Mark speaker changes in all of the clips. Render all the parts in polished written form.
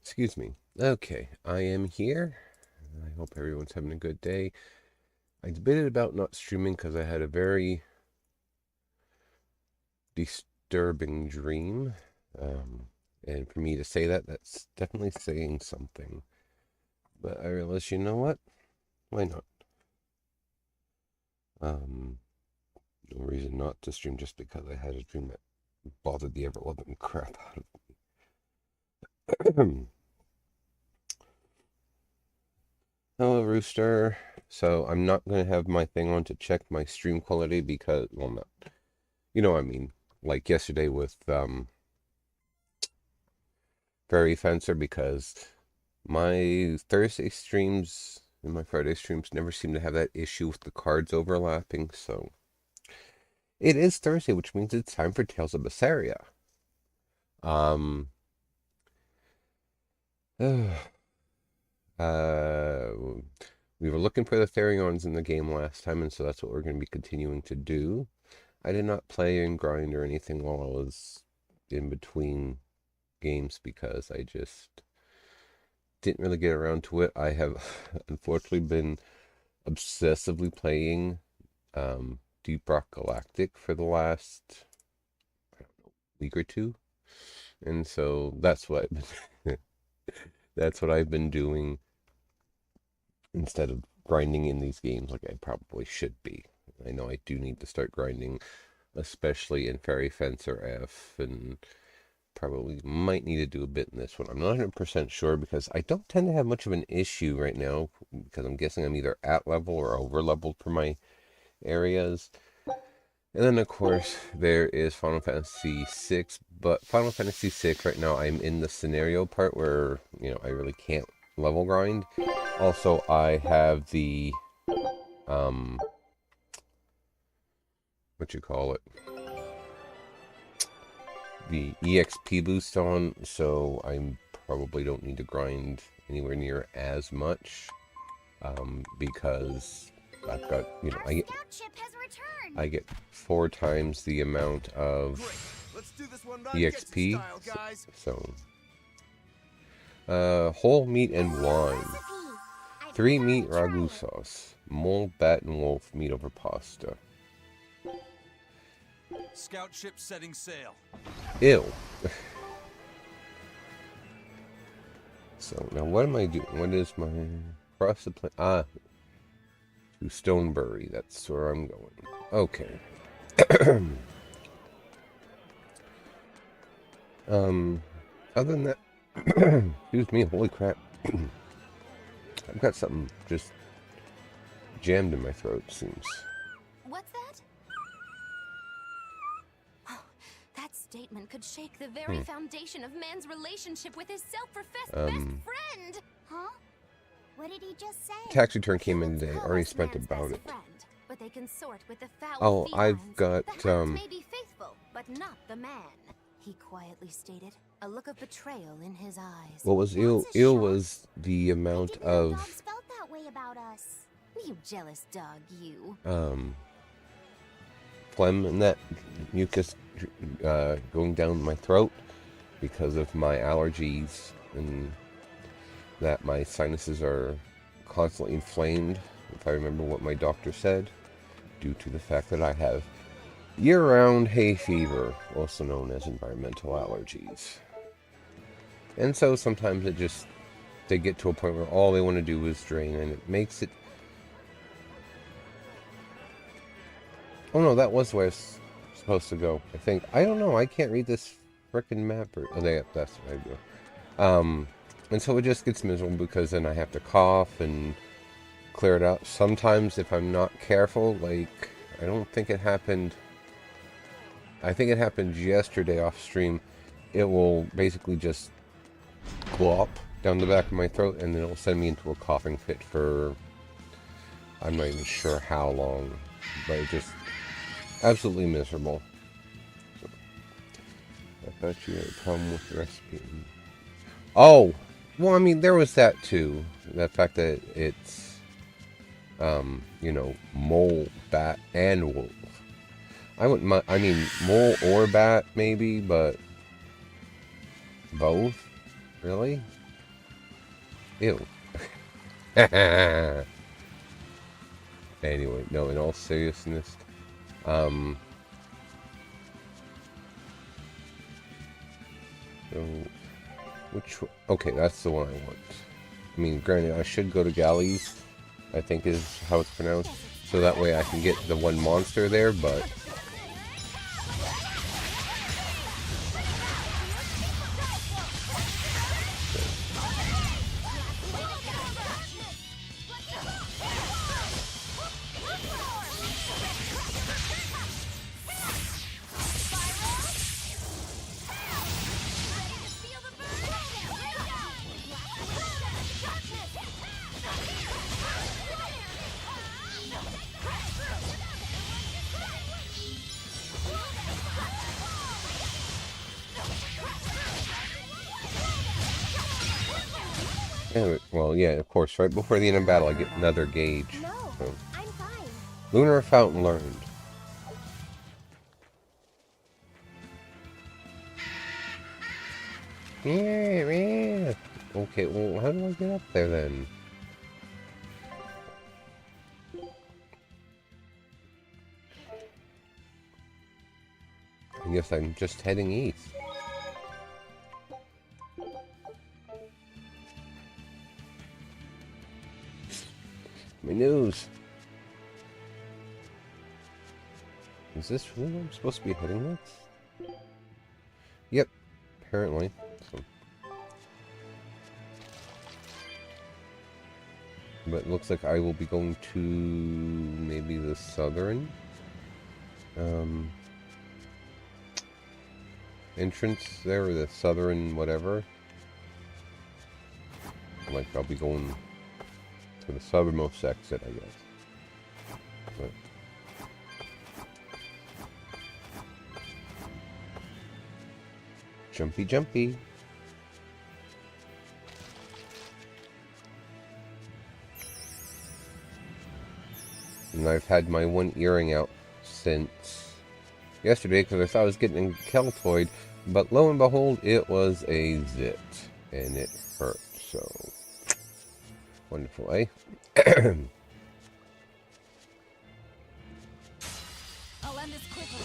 Speaker 1: Excuse me. Okay, I am here. I hope everyone's having a good day. I debated about not streaming because I had a very disturbing dream. And for me to say that, that's definitely saying something. But I realized, you know what? Why not? No reason not to stream just because I had a dream that bothered the ever-loving crap out of me. Hello, Rooster. So I'm not going to have my thing on to check my stream quality because, well, not, you know what I mean. Like yesterday with Fairy Fencer, because my Thursday streams and my Friday streams never seem to have that issue with the cards overlapping. So it is Thursday, which means it's time for Tales of Berseria. Um, we were looking for the Therions in the game last time, and so that's what we're going to be continuing to do. I did not play and grind or anything while I was in between games because I just didn't really get around to it. I have unfortunately been obsessively playing Deep Rock Galactic for the last, I don't know, week or two. And so that's what that's what I've been doing instead of grinding in these games like I probably should be. I know I do need to start grinding, especially in Fairy Fencer F, and probably might need to do a bit in this one. I'm not 100% sure because I don't tend to have much of an issue right now because I'm guessing I'm either at level or over leveled for my areas. And then, of course, there is Final Fantasy VI, but Final Fantasy VI right now I'm in the scenario part where, you know, I really can't level grind. Also, I have the, what you call it, the EXP boost on, so I probably don't need to grind anywhere near as much, because I've got, you know, I get 4 times the amount of EXP, so, whole meat and wine, 3 meat ragu sauce, mole, bat, and wolf meat over pasta.
Speaker 2: Scout ship setting sail.
Speaker 1: Ew. So now what am I doing? What is my cross the plain? Ah, to Stonebury. That's where I'm going. Okay. Other than that, excuse me. Holy crap! I've got something just jammed in my throat. It seems.
Speaker 3: What's that? Oh, that statement could shake the very foundation of man's relationship with his self-professed best friend.
Speaker 4: Huh? What did he just say?
Speaker 1: Tax return came in today. Already spent about it.
Speaker 3: Friend, but they consort with the foul
Speaker 1: Oh,
Speaker 3: felines.
Speaker 1: I've got
Speaker 3: The heart may be faithful, but not the man. He quietly stated, a look of betrayal in his eyes.
Speaker 1: What was ill? Ill was the amount of.
Speaker 4: Dogs felt that way about us.
Speaker 3: You jealous dog, you.
Speaker 1: Phlegm and that mucus going down my throat because of my allergies, and that my sinuses are constantly inflamed, if I remember what my doctor said, due to the fact that I have year-round hay fever, also known as environmental allergies. And so sometimes they get to a point where all they want to do is drain, and it makes it. Oh no, that was where I was supposed to go, I think. I don't know, I can't read this frickin' map. That's what I do. And so it just gets miserable because then I have to cough and clear it out. Sometimes if I'm not careful, like, I don't think it happened. I think it happened yesterday off stream. It will basically just glop down the back of my throat, and then it will send me into a coughing fit for, I'm not even sure how long, but it's just absolutely miserable. So, I thought you had a problem with the recipe. Oh, well, I mean, there was that too. The fact that it's, you know, mole, bat, and wolf. I wouldn't, I mean, mole or bat, maybe, but both? Really? Ew. Anyway, no, in all seriousness, so, okay, that's the one I want. I mean, granted, I should go to Galleys, I think is how it's pronounced, so that way I can get the one monster there, but yeah, well, yeah, of course, right before the end of battle I get another gauge.
Speaker 4: No,
Speaker 1: So.
Speaker 4: I'm fine.
Speaker 1: Lunar Fountain learned. Yeah. Okay, well, how do I get up there then? I guess I'm just heading east. My news. Is this really where I'm supposed to be heading next? Yep, apparently. So. But it looks like I will be going to maybe the southern entrance there, or the southern whatever. Like I'll be going to the southernmost exit, I guess. But jumpy, jumpy. And I've had my one earring out since yesterday because I thought I was getting Keltoid, but lo and behold, it was a zit, and it hurt. So wonderful, eh?
Speaker 3: I'll end this quickly.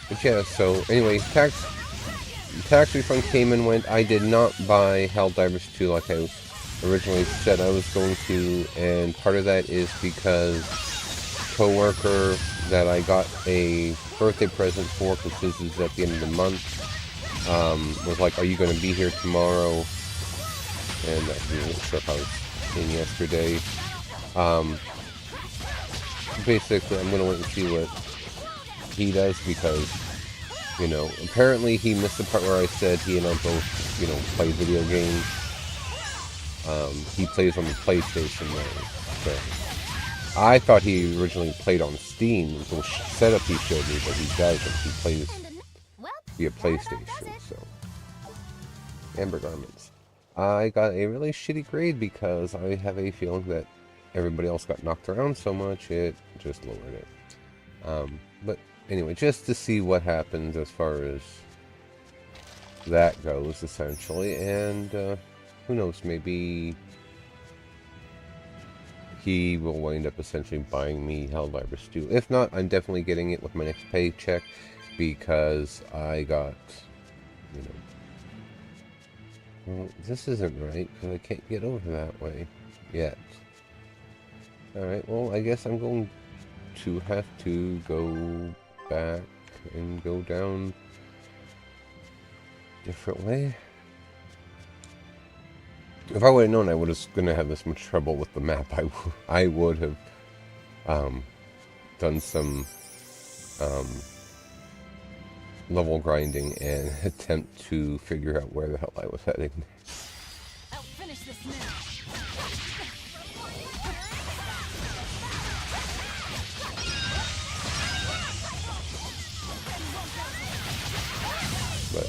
Speaker 1: But yeah, so anyway, tax refund came and went. I did not buy Helldivers 2 like I originally said I was going to, and part of that is because coworker that I got a birthday present for, because his is at the end of the month, was like, "Are you going to be here tomorrow?" And he wasn't sure if I was in yesterday. Basically, I'm going to wait and see what he does, because, you know, apparently he missed the part where I said he and I both, you know, play video games. He plays on the PlayStation now, so I thought he originally played on Steam, the setup he showed me, but he doesn't. He plays via PlayStation, so. Amber Garments. I got a really shitty grade because I have a feeling that everybody else got knocked around so much, it just lowered it. But anyway, just to see what happens as far as that goes, essentially, and who knows, maybe he will wind up essentially buying me Helldivers 2. If not, I'm definitely getting it with my next paycheck, because I got, you know, well, this isn't right, because I can't get over that way yet. Alright, well, I guess I'm going to have to go back and go down different way. If I would have known I was going to have this much trouble with the map, I would have done some level grinding and attempt to figure out where the hell I was heading.
Speaker 3: I'll finish this now.
Speaker 1: But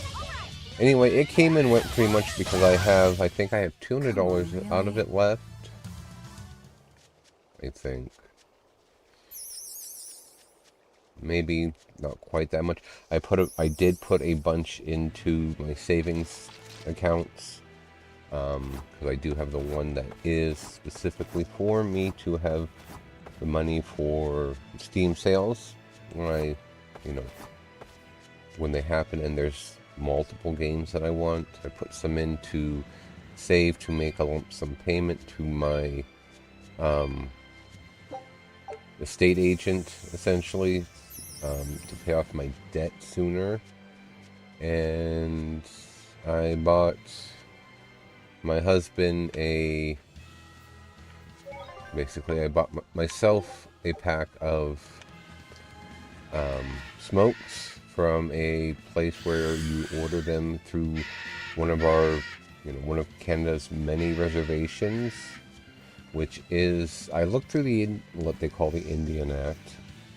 Speaker 1: anyway, it came and went pretty much because I think I have $200 out of it left. I think. Maybe not quite that much. I did put a bunch into my savings accounts. Because I do have the one that is specifically for me to have the money for Steam sales when they happen, and there's multiple games that I want. I put some in to save to make a lump sum payment to my estate agent, essentially, to pay off my debt sooner. And I bought my husband basically I bought myself a pack of smokes from a place where you order them through one of one of Canada's many reservations, which is, I looked through what they call the Indian Act,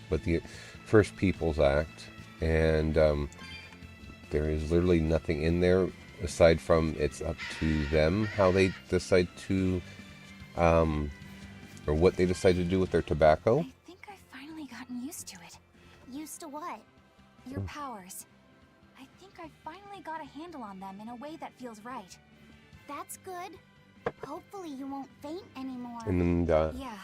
Speaker 1: but the First Peoples Act, and there is literally nothing in there aside from it's up to them how they decide to, or what they decide to do with their tobacco.
Speaker 3: I think I've finally gotten used to it.
Speaker 4: Used to what?
Speaker 3: Your powers. I think I finally got a handle on them in a way that feels right.
Speaker 4: That's good. Hopefully you won't faint anymore.
Speaker 1: And
Speaker 3: Yeah.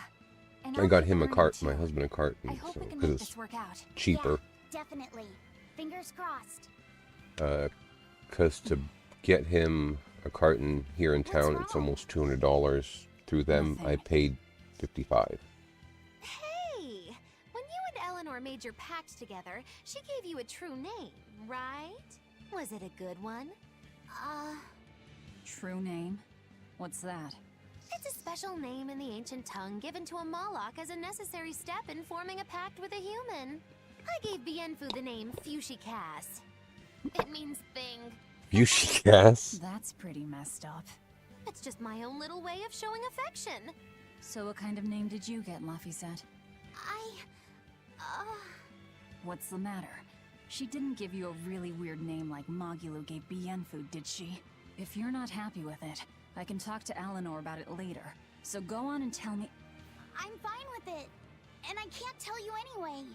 Speaker 3: And
Speaker 1: I
Speaker 3: I'll
Speaker 1: got
Speaker 3: keep
Speaker 1: him a
Speaker 3: learning
Speaker 1: cart,
Speaker 3: too.
Speaker 1: my husband a cart,
Speaker 3: I hope we can
Speaker 1: because
Speaker 3: make
Speaker 1: it's
Speaker 3: this work out.
Speaker 1: cheaper.
Speaker 4: Yeah, definitely. Fingers crossed.
Speaker 1: Because to get him a carton here in town, it's almost $200. Through them, I paid $55.
Speaker 3: Hey! When you and Eleanor made your pact together, she gave you a true name, right? Was it a good one?
Speaker 5: True name? What's that?
Speaker 3: It's a special name in the ancient tongue given to a Moloch as a necessary step in forming a pact with a human. I gave Bienfu the name Fushicas. It means thing.
Speaker 1: Fushicas?
Speaker 5: That's pretty messed up.
Speaker 3: It's just my own little way of showing affection.
Speaker 5: So what kind of name did you get, Laphicet? What's the matter? She didn't give you a really weird name like Magulu gave Bienfu, did she? If you're not happy with it, I can talk to Eleanor about it later. So go on and tell me.
Speaker 4: I'm fine with it. And I can't tell you anyway.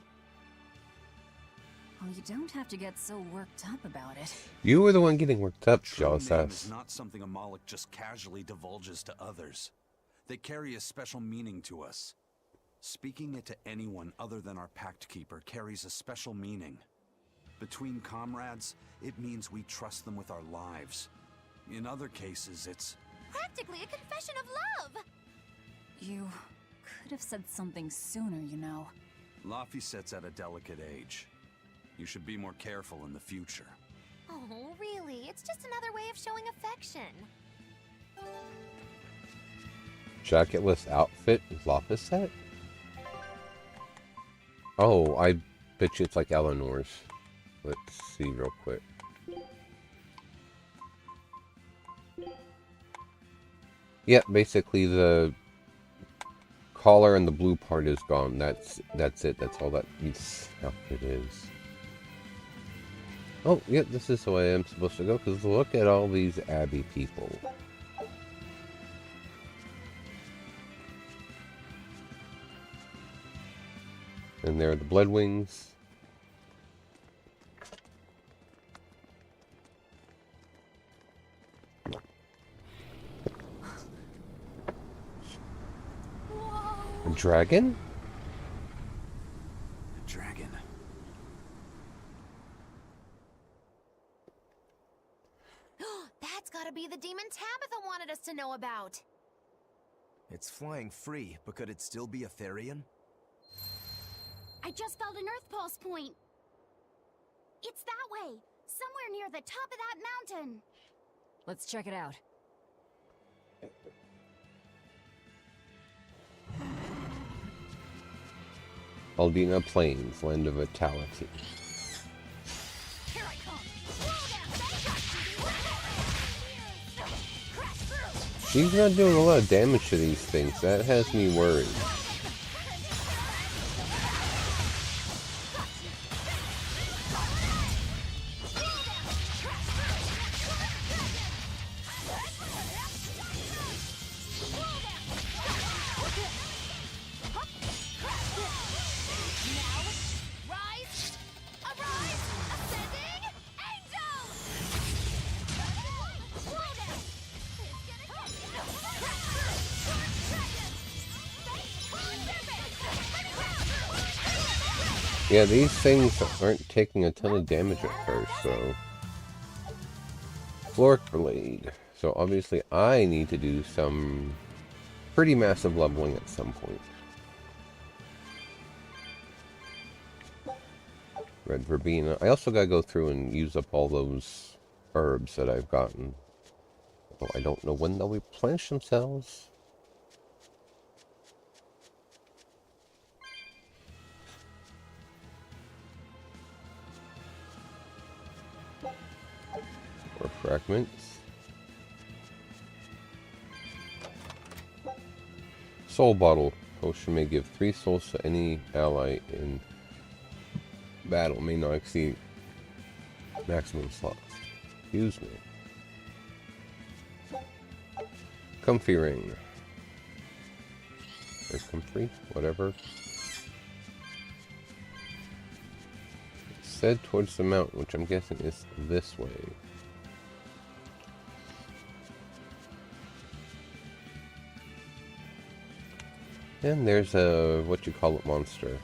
Speaker 5: Well, you don't have to get so worked up about it.
Speaker 1: You were the one getting worked up,
Speaker 2: True
Speaker 1: jealous
Speaker 2: name
Speaker 1: ass.
Speaker 2: is not something a Moloch just casually divulges to others. They carry a special meaning to us. Speaking it to anyone other than our pact keeper carries a special meaning. Between comrades, it means we trust them with our lives. In other cases, it's
Speaker 3: Practically a confession of love!
Speaker 5: You could have said something sooner, you know.
Speaker 2: Laphicet's at a delicate age. You should be more careful in the future.
Speaker 3: Oh, really? It's just another way of showing affection.
Speaker 1: Jacketless outfit with Laphicet? Oh, I bet you it's like Eleanor's. Let's see real quick. Yeah, basically the collar and the blue part is gone. That's it. That's all that outfit is. Oh, yeah, this is the way I'm supposed to go, because look at all these Abbey people. And there are the Bloodwings. A dragon?
Speaker 2: Dragon.
Speaker 3: That's gotta be the demon Tabitha wanted us to know about.
Speaker 6: It's flying free, but could it still be a Therian?
Speaker 4: I just felt an Earth Pulse point. It's that way, somewhere near the top of that mountain.
Speaker 5: Let's check it out.
Speaker 1: Aldina Plains, land of vitality.
Speaker 4: Here I come.
Speaker 1: She's not doing a lot of damage to these things. That has me worried. Yeah, these things aren't taking a ton of damage at first, so... Flork Blade. So obviously I need to do some pretty massive leveling at some point. Red Verbena. I also gotta go through and use up all those herbs that I've gotten. Although I don't know when they'll replenish themselves. Or fragments. Soul Bottle. Potion may give 3 souls to any ally in battle. May not exceed maximum slots. Excuse me. Comfy Ring. Or comfy, whatever. Said towards the mountain, which I'm guessing is this way. And there's a, what you call it, monster.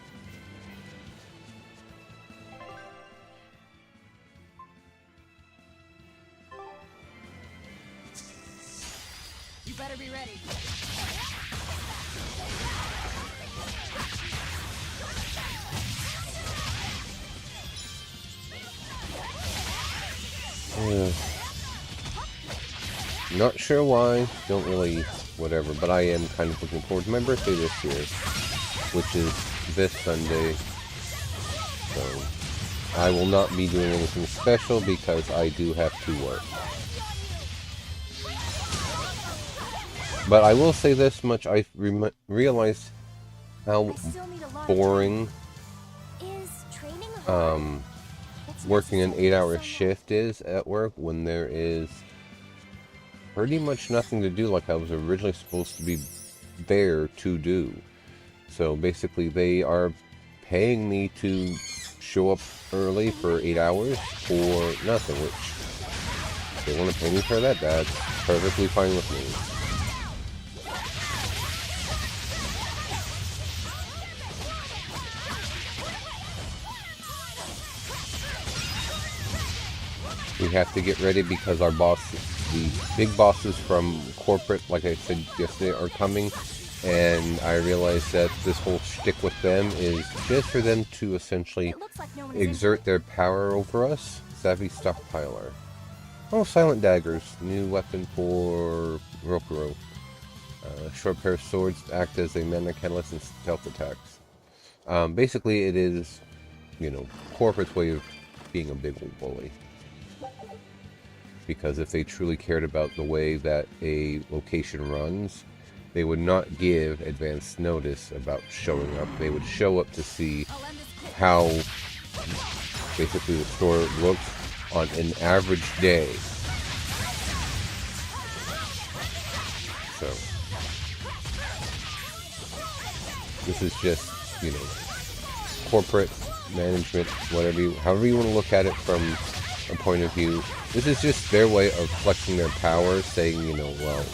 Speaker 5: You better be ready.
Speaker 1: Not sure why, don't really, whatever, but I am kind of looking forward to my birthday this year, which is this Sunday, so I will not be doing anything special because I do have to work. But I will say this much, I realized how boring working an 8-hour shift is at work when there is pretty much nothing to do like I was originally supposed to be there to do. So basically they are paying me to show up early for 8 hours for nothing, which if they want to pay me for that, that's perfectly fine with me. We have to get ready because our boss, the big bosses from corporate, like I said yesterday, are coming. And I realized that this whole shtick with them is just for them to essentially exert their power over us. Savvy Stockpiler. Oh, Silent Daggers. New weapon for Rokuro. Short pair of swords act as a mana catalyst and stealth attacks. Basically, it is, you know, corporate's way of being a big old bully. Because if they truly cared about the way that a location runs, they would not give advance notice about showing up. They would show up to see how basically the store looks on an average day. So this is just, you know, corporate management, whatever however you want to look at it from a point of view. This is just their way of flexing their power, saying, you know, well,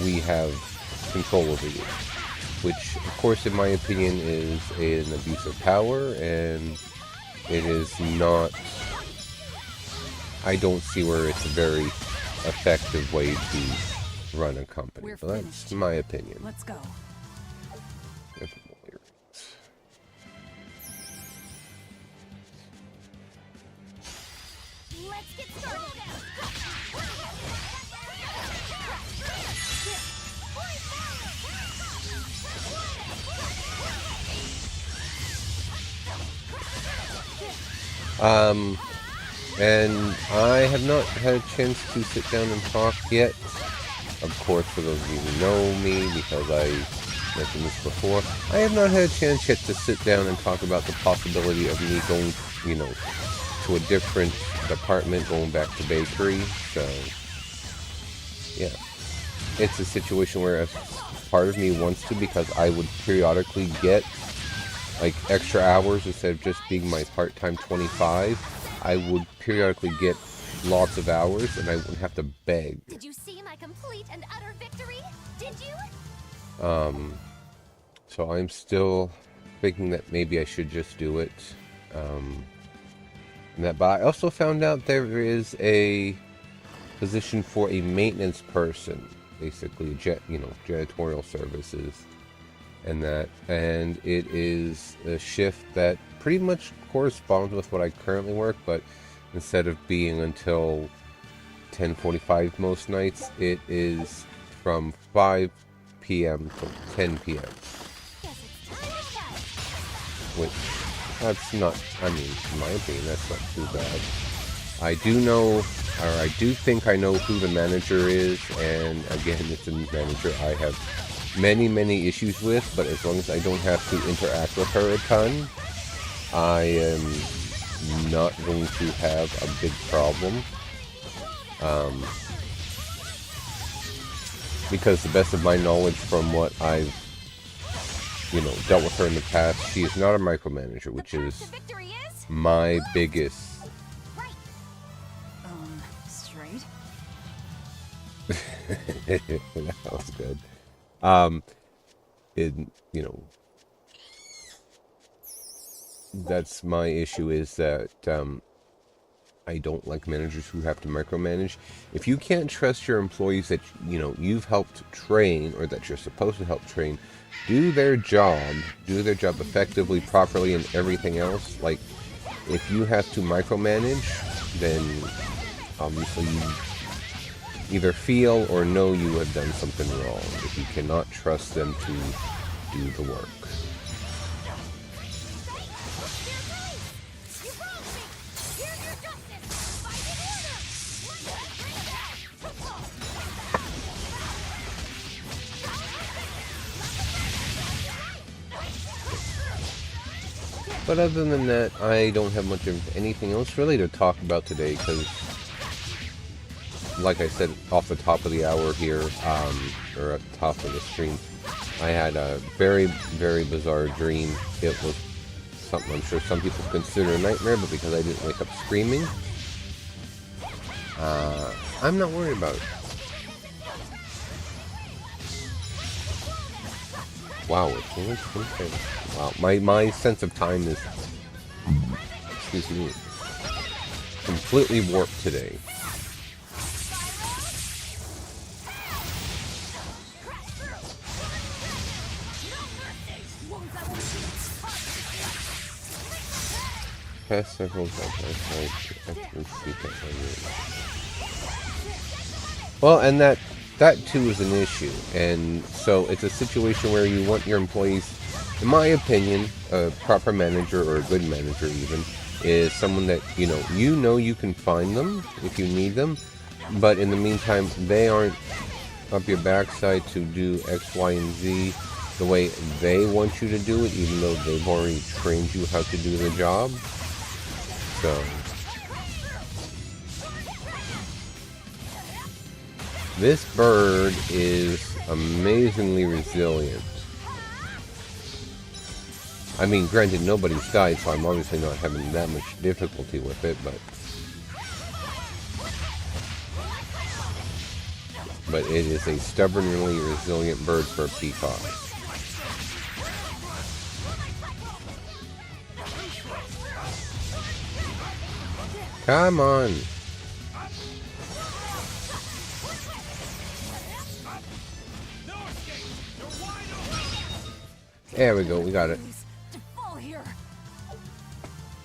Speaker 1: we have control over you. Which, of course, in my opinion, is an abuse of power, and it is not... I don't see where it's a very effective way to run a company. But that's my opinion.
Speaker 5: Let's go.
Speaker 4: Let's get started.
Speaker 1: And I have not had a chance to sit down and talk yet. Of course, for those of you who know me, because I mentioned this before, I have not had a chance yet to sit down and talk about the possibility of me going, to a different department, going back to bakery. So, yeah. It's a situation where a part of me wants to, because I would periodically get like extra hours instead of just being my part-time 25. I would periodically get lots of hours, and I wouldn't have to beg.
Speaker 3: Did you see my complete and utter victory? Did you?
Speaker 1: So I'm still thinking that maybe I should just do it. But I also found out there is a position for a maintenance person, basically, janitorial services, and it is a shift that pretty much corresponds with what I currently work, but instead of being until 10:45 most nights, it is from 5 p.m. to 10 p.m. Which, that's not, in my opinion, that's not too bad. I do think I know who the manager is, and again, it's a manager I have many, many issues with, but as long as I don't have to interact with her a ton, I am not going to have a big problem. Because the best of my knowledge from what I've, dealt with her in the past, she is not a micromanager, which is my biggest...
Speaker 5: Straight?
Speaker 1: That was good. That's my issue, is that I don't like managers who have to micromanage. If you can't trust your employees that you've helped train, or that you're supposed to help train, do their job effectively, properly, and everything else. Like, if you have to micromanage, then obviously you either feel or know you have done something wrong if you cannot trust them to do the work. But other than that, I don't have much of anything else really to talk about today, because, like I said, off the top of the hour here, or at the top of the stream, I had a very, very bizarre dream. It was something I'm sure some people consider a nightmare, but because I didn't wake up screaming, I'm not worried about it. Wow, it's only 20. Wow, my sense of time is, excuse me, completely warped today. Past several Well, and that too is an issue, and so it's a situation where you want your employees, in my opinion, a proper manager, or a good manager even, is someone that you can find them if you need them, but in the meantime they aren't up your backside to do X, Y, and Z the way they want you to do it, even though they've already trained you how to do the job. So this bird is amazingly resilient. I mean, granted, nobody's died, so I'm obviously not having that much difficulty with it, but it is a stubbornly resilient bird for a peacock. Come on. There we go, we got it.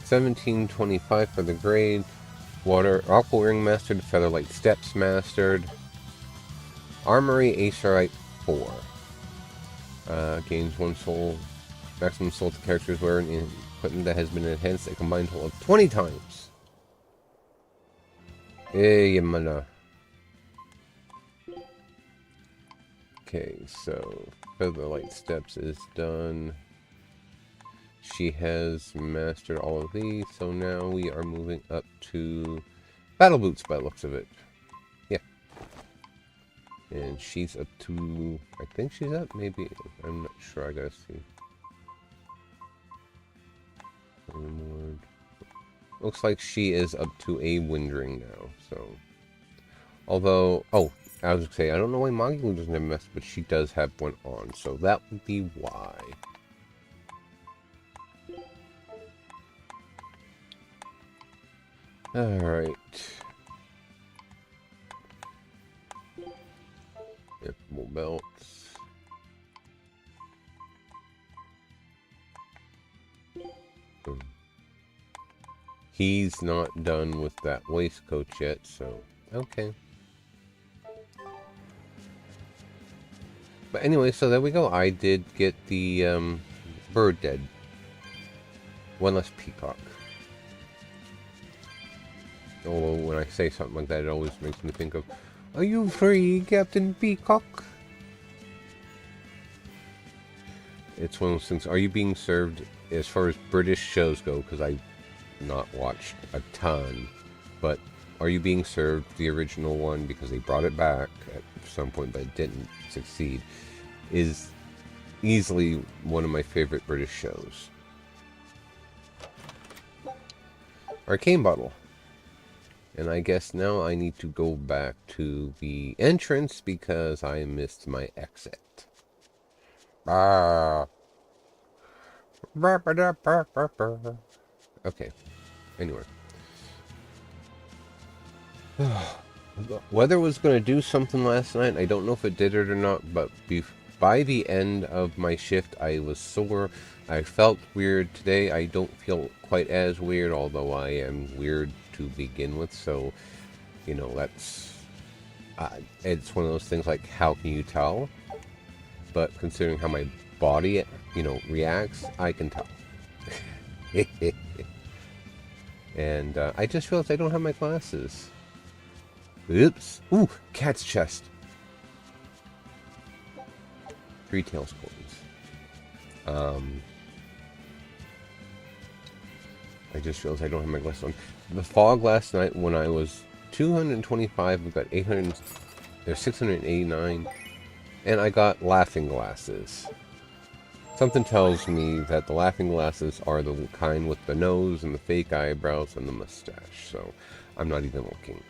Speaker 1: 1725 for the grade. Water, Aqua Ring mastered, Featherlight Steps mastered, Armory Acerite 4. Gains 1 soul, maximum soul to characters wearing equipment that has been enhanced a combined total of 20 times. Hey, mana. Okay, so Featherlight Steps is done. She has mastered all of these, so now we are moving up to Battle Boots by the looks of it. Yeah. And she's up to, I think she's up, maybe, I'm not sure, I gotta see. Looks like she is up to a Wind Ring now, so. Although, oh, I was gonna say, I don't know why Magilou doesn't have mess, but she does have one on, so that would be why. Alright. Implementable belts. He's not done with that waistcoat yet, so okay. But anyway, so there we go. I did get the bird dead. One less peacock. Although when I say something like that, it always makes me think of, are you free, Captain Peacock? It's one of those things. Are you being served, as far as British shows go, because I've not watched a ton, but are you being served the original one, because they brought it back at some point, but it didn't succeed, is easily one of my favorite British shows. Arcane Bottle. And I guess now I need to go back to the entrance because I missed my exit. Ah. Okay. Anyway. The weather was going to do something last night. I don't know if it did it or not, but by the end of my shift, I was sore. I felt weird today. I don't feel quite as weird, although I am weird to begin with. So, you know, that's... it's one of those things like, how can you tell? But considering how my body, you know, reacts, I can tell. And I just realized I don't have my glasses. Oops. Ooh, cat's chest. 3 tails coins. I just realized I don't have my glasses on. The fog last night when I was 225, we got 800, there's 689, and I got laughing glasses. Something tells me that the laughing glasses are the kind with the nose and the fake eyebrows and the mustache, so I'm not even looking.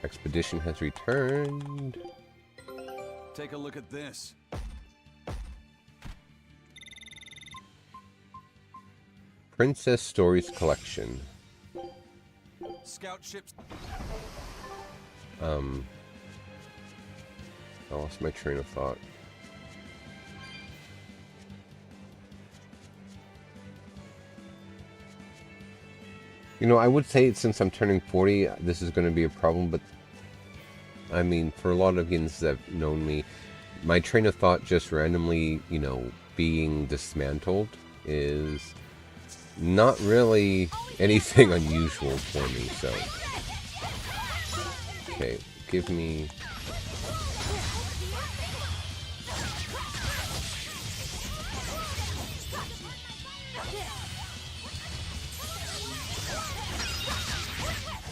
Speaker 1: Expedition has returned.
Speaker 2: Take a look at this.
Speaker 1: Princess Stories Collection.
Speaker 2: Scout ships.
Speaker 1: I lost my train of thought. You know, I would say since I'm turning 40, this is going to be a problem, but I mean, for a lot of yins that have known me, my train of thought just randomly, you know, being dismantled is not really anything unusual for me, so. Okay, give me...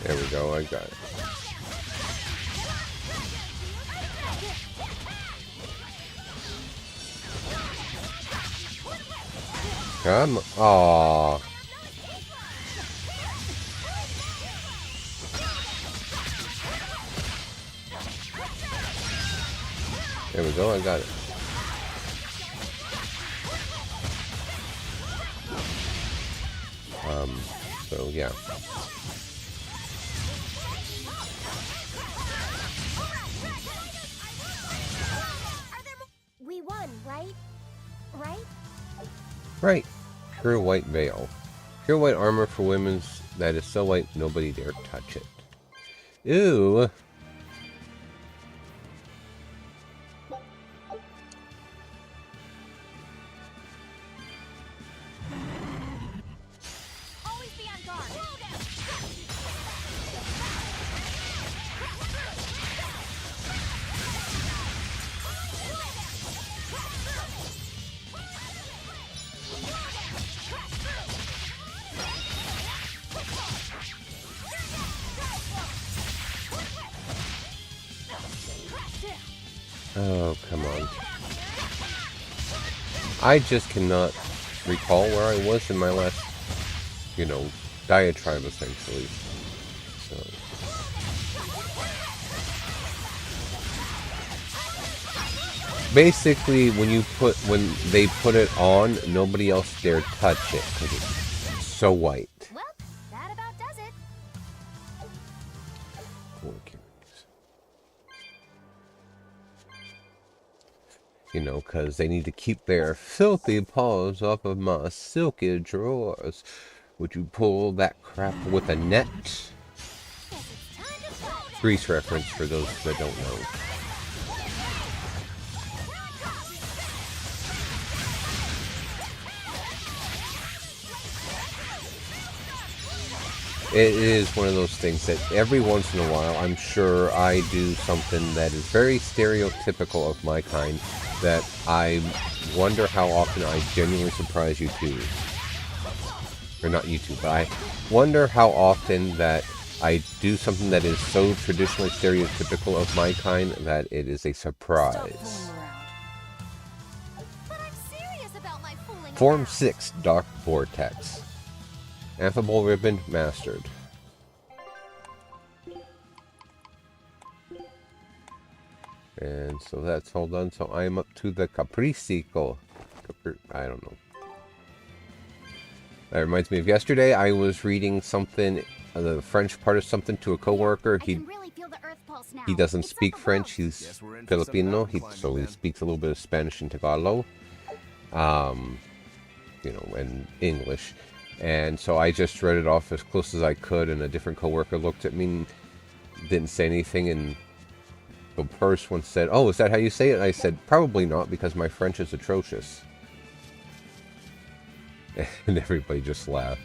Speaker 1: There we go, I got it. Come on. Aww. There we go, I got it. So yeah.
Speaker 4: We won, right? Right?
Speaker 1: Right. Pure white veil. Pure white armor for women's that is so white, nobody dare touch it. Ew.
Speaker 4: Always be on guard.
Speaker 1: Oh, come on. I just cannot recall where I was in my last, diatribe, essentially. So. Basically, when they put it on, nobody else dare touch it because it's so white.
Speaker 3: Well, that about does it.
Speaker 1: Because they need to keep their filthy paws off of my silky drawers. Would you pull that crap with a net?
Speaker 3: Guess it's time to fight.
Speaker 1: Grease reference for those that don't know. It is one of those things that every once in a while, I'm sure I do something that is very stereotypical of my kind, that I wonder how often I genuinely surprise you too. Or not you two, but I wonder how often that I do something that is so traditionally stereotypical of my kind that it is a surprise.
Speaker 5: Stop fooling around.
Speaker 3: But I'm serious about my fooling
Speaker 1: Form
Speaker 3: around.
Speaker 1: 6, Dark Vortex. Affable Ribbon mastered. And so that's all done. So I'm up to the Capricico. I don't know. That reminds me of yesterday. I was reading something, the French part of something to a coworker.
Speaker 4: I can really feel the earth pulse now.
Speaker 1: He doesn't
Speaker 4: It's
Speaker 1: speak
Speaker 4: up above.
Speaker 1: French. He's
Speaker 2: Guess we're in for some
Speaker 1: Filipino.
Speaker 2: mountain
Speaker 1: So
Speaker 2: climbing
Speaker 1: he
Speaker 2: then.
Speaker 1: speaks a little bit of Spanish and Tagalog. And English. And so I just read it off as close as I could, and a different coworker looked at me and didn't say anything, and the first one said, "Oh, is that how you say it?" And I said, "Probably not, because my French is atrocious." And everybody just laughed.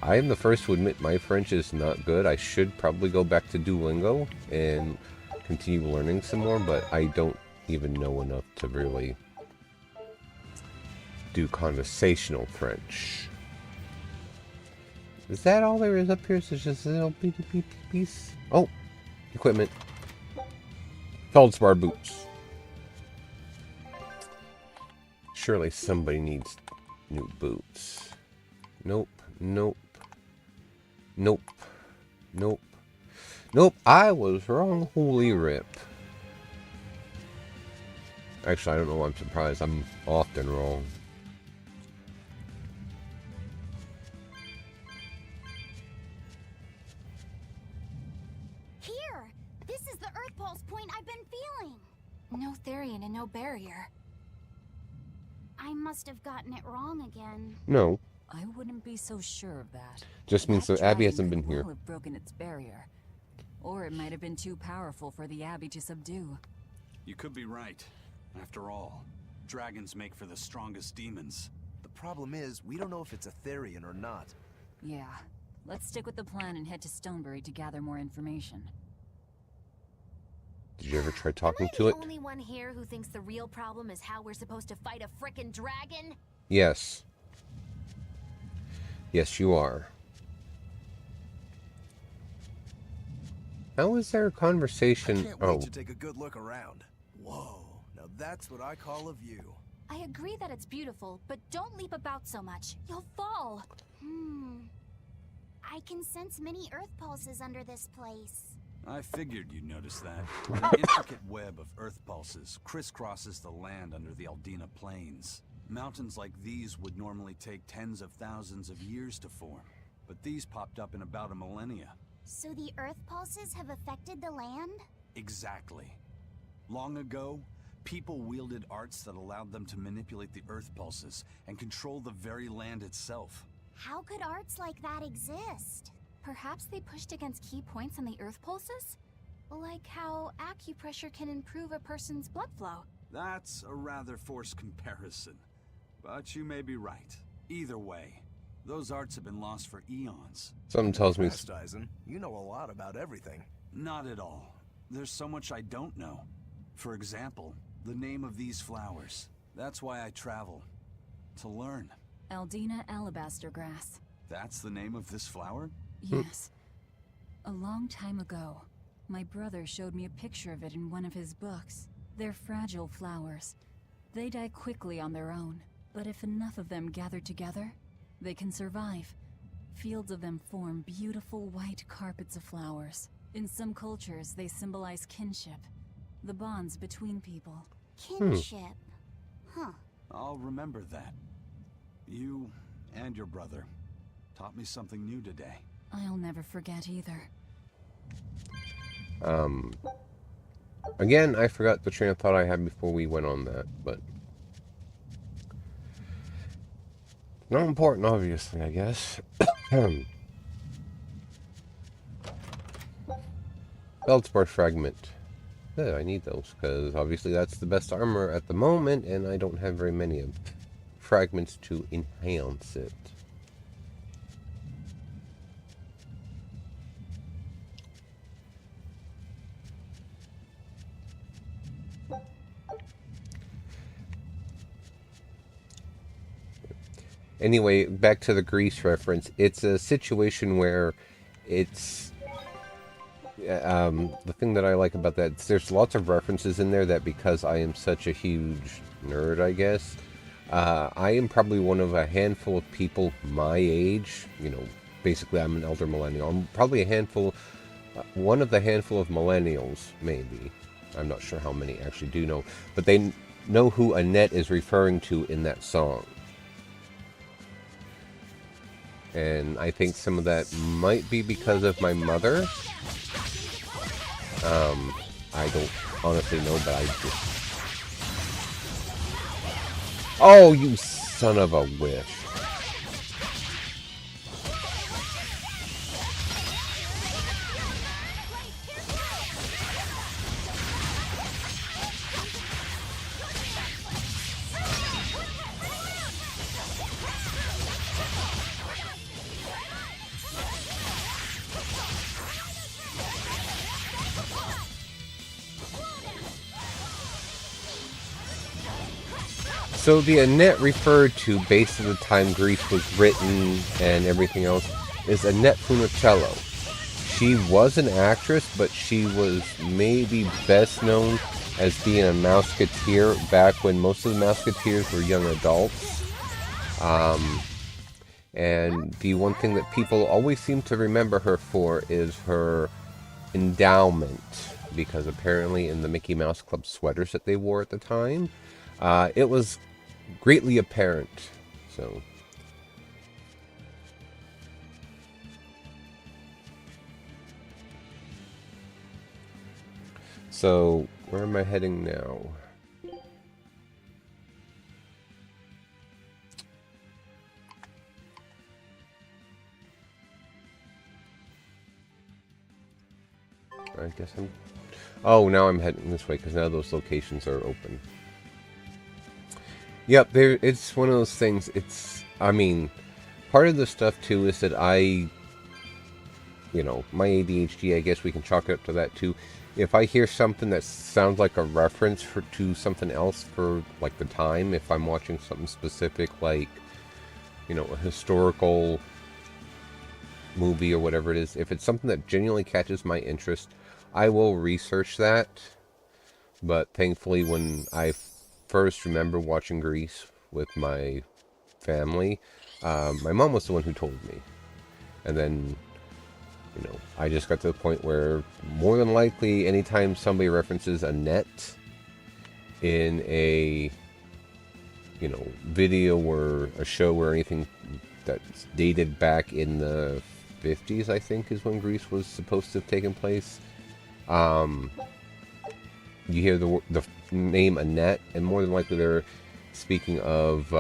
Speaker 1: I am the first to admit my French is not good. I should probably go back to Duolingo and continue learning some more, but I don't even know enough to really do conversational French. Is that all there is up here? So it's just a little piece. Oh, equipment. Feldspar boots. Surely somebody needs new boots. Nope, nope, nope, nope, nope. I was wrong. Holy rip. Actually, I don't know why I'm surprised. I'm often wrong.
Speaker 4: Here! This is the earth pulse point I've been feeling.
Speaker 5: No Therian and no barrier.
Speaker 4: I must have gotten it wrong again.
Speaker 1: No,
Speaker 5: I wouldn't be so sure of that.
Speaker 1: just means
Speaker 5: That
Speaker 1: that Abby
Speaker 5: dragon
Speaker 1: hasn't been
Speaker 5: could
Speaker 1: here.
Speaker 5: well have broken its barrier. Or it might have been too powerful for the Abbey to subdue.
Speaker 2: You could be right. After all, dragons make for the strongest demons.
Speaker 6: The problem is, we don't know if it's a Therian or not.
Speaker 5: Yeah. Let's stick with the plan and head to Stonebury to gather more information.
Speaker 1: Did you ever try talking
Speaker 3: Am I
Speaker 1: to
Speaker 3: the
Speaker 1: it?
Speaker 3: only one here who thinks the real problem is how we're supposed to fight a frickin' dragon?
Speaker 1: Yes. Yes, you are. How is there a
Speaker 6: I
Speaker 1: conversation?
Speaker 6: can't
Speaker 1: Oh,
Speaker 6: wait to take a good look around. Whoa, now that's what I call a view.
Speaker 4: I agree that it's beautiful, but don't leap about so much. You'll fall. I can sense many earth pulses under this place.
Speaker 2: I figured you'd notice that. An intricate web of earth pulses crisscrosses the land under the Aldina Plains. Mountains like these would normally take tens of thousands of years to form, but these popped up in about a millennia.
Speaker 4: So the earth pulses have affected the land?
Speaker 2: Exactly. Long ago, people wielded arts that allowed them to manipulate the earth pulses and control the very land itself.
Speaker 4: How could arts like that exist?
Speaker 5: Perhaps they pushed against key points on the Earth pulses? Like how acupressure can improve a person's blood flow.
Speaker 2: That's a rather forced comparison. But you may be right. Either way, those arts have been lost for eons.
Speaker 1: Something tells me.
Speaker 6: Eisen, you know a lot about everything.
Speaker 2: Not at all. There's so much I don't know. For example, the name of these flowers. That's why I travel. To learn.
Speaker 5: Aldina alabaster grass.
Speaker 2: That's the name of this flower?
Speaker 5: Yes. A long time ago, my brother showed me a picture of it in one of his books. They're fragile flowers. They die quickly on their own. But if enough of them gather together, they can survive. Fields of them form beautiful white carpets of flowers. In some cultures, they symbolize kinship, the bonds between people.
Speaker 4: Kinship. Huh.
Speaker 2: I'll remember that. You and your brother taught me something new today.
Speaker 5: I'll never forget either.
Speaker 1: Again, I forgot the train of thought I had before we went on that, but not important, obviously, I guess. Feldspar fragment. Yeah, I need those, because obviously that's the best armor at the moment, and I don't have very many of fragments to enhance it. Anyway, back to the Grease reference. It's a situation where it's the thing that I like about that, there's lots of references in there that because I am such a huge nerd, I guess, I am probably one of a handful of people my age, you know, basically I'm an elder millennial. I'm probably one of the handful of millennials, maybe. I'm not sure how many actually do know, but they know who Annette is referring to in that song. And I think some of that might be because of my mother. I don't honestly know, but I just... Oh, you son of a witch. So the Annette referred to, based on the time Grease was written and everything else, is Annette Funicello. She was an actress, but she was maybe best known as being a Mouseketeer back when most of the Mouseketeers were young adults. And the one thing that people always seem to remember her for is her endowment, because apparently in the Mickey Mouse Club sweaters that they wore at the time, it was greatly apparent. So where am I heading now? I guess I'm... Oh, now I'm heading this way because now those locations are open. Yep, it's one of those things. I mean, part of the stuff too is that my ADHD, I guess we can chalk it up to that too. If I hear something that sounds like a reference to something else for like the time, if I'm watching something specific like, a historical movie or whatever it is, if it's something that genuinely catches my interest, I will research that. But thankfully, when I first remember watching Grease with my family, my mom was the one who told me. And then, I just got to the point where more than likely anytime somebody references Annette in a, video or a show or anything that's dated back in the 50s, I think is when Grease was supposed to have taken place. You hear the name Annette, and more than likely they're speaking of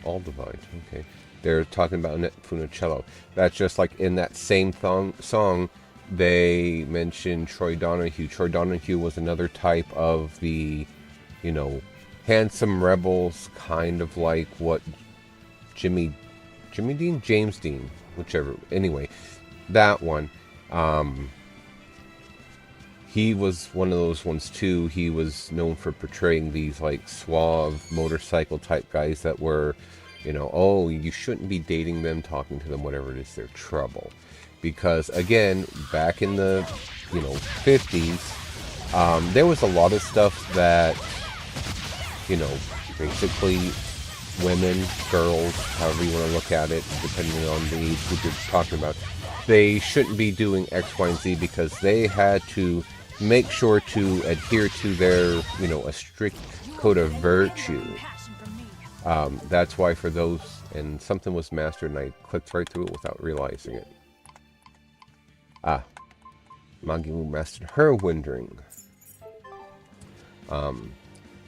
Speaker 1: All divine. Okay. They're talking about Funicello. That's just like in that same song, they mentioned Troy Donahue. Troy Donahue was another type of the, you know, handsome rebels, kind of like what Jimmy Dean? James Dean. Whichever. Anyway, that one. He was one of those ones too. He was known for portraying these like suave motorcycle type guys that were, you know, oh, you shouldn't be dating them, talking to them, whatever it is, they're trouble. Because again, back in the, you know, 50s, there was a lot of stuff that, you know, basically women, girls, however you want to look at it, depending on the age group you're talking about, they shouldn't be doing X, Y, and Z because they had to make sure to adhere to their, you know, a strict code of virtue. That's why for those, and something was mastered and I clicked right through it without realizing it. Magilu mastered her windring.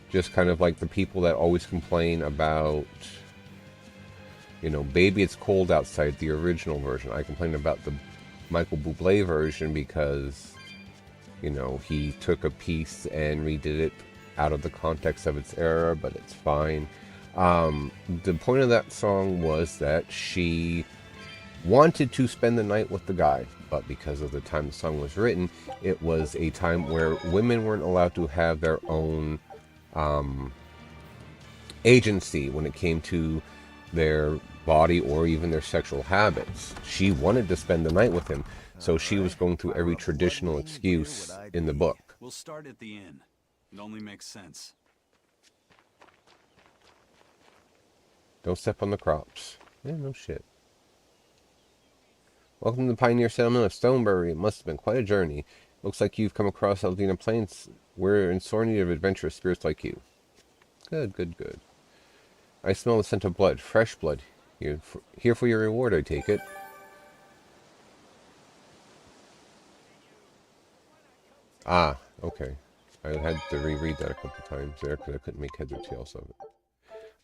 Speaker 1: Just kind of like the people that always complain about, you know, Baby It's Cold Outside, the original version. I complain about the Michael Bublé version because, you know, he took a piece and redid it out of the context of its era, but it's fine. The point of that song was that she wanted to spend the night with the guy, but because of the time the song was written, it was a time where women weren't allowed to have their own agency when it came to their body or even their sexual habits. She wanted to spend the night with him, so she was going through every traditional excuse in the book.
Speaker 2: We'll start at the inn. It only makes sense.
Speaker 1: Don't step on the crops. Yeah, no shit. Welcome to the pioneer settlement of Stonebury. It must have been quite a journey. Looks like you've come across Aldina Plains. We're in sore need of adventurous spirits like you. Good, good, good. I smell the scent of blood. Fresh blood. Here for your reward, I take it. Ah, okay. I had to reread that a couple times there because I couldn't make heads or tails of it.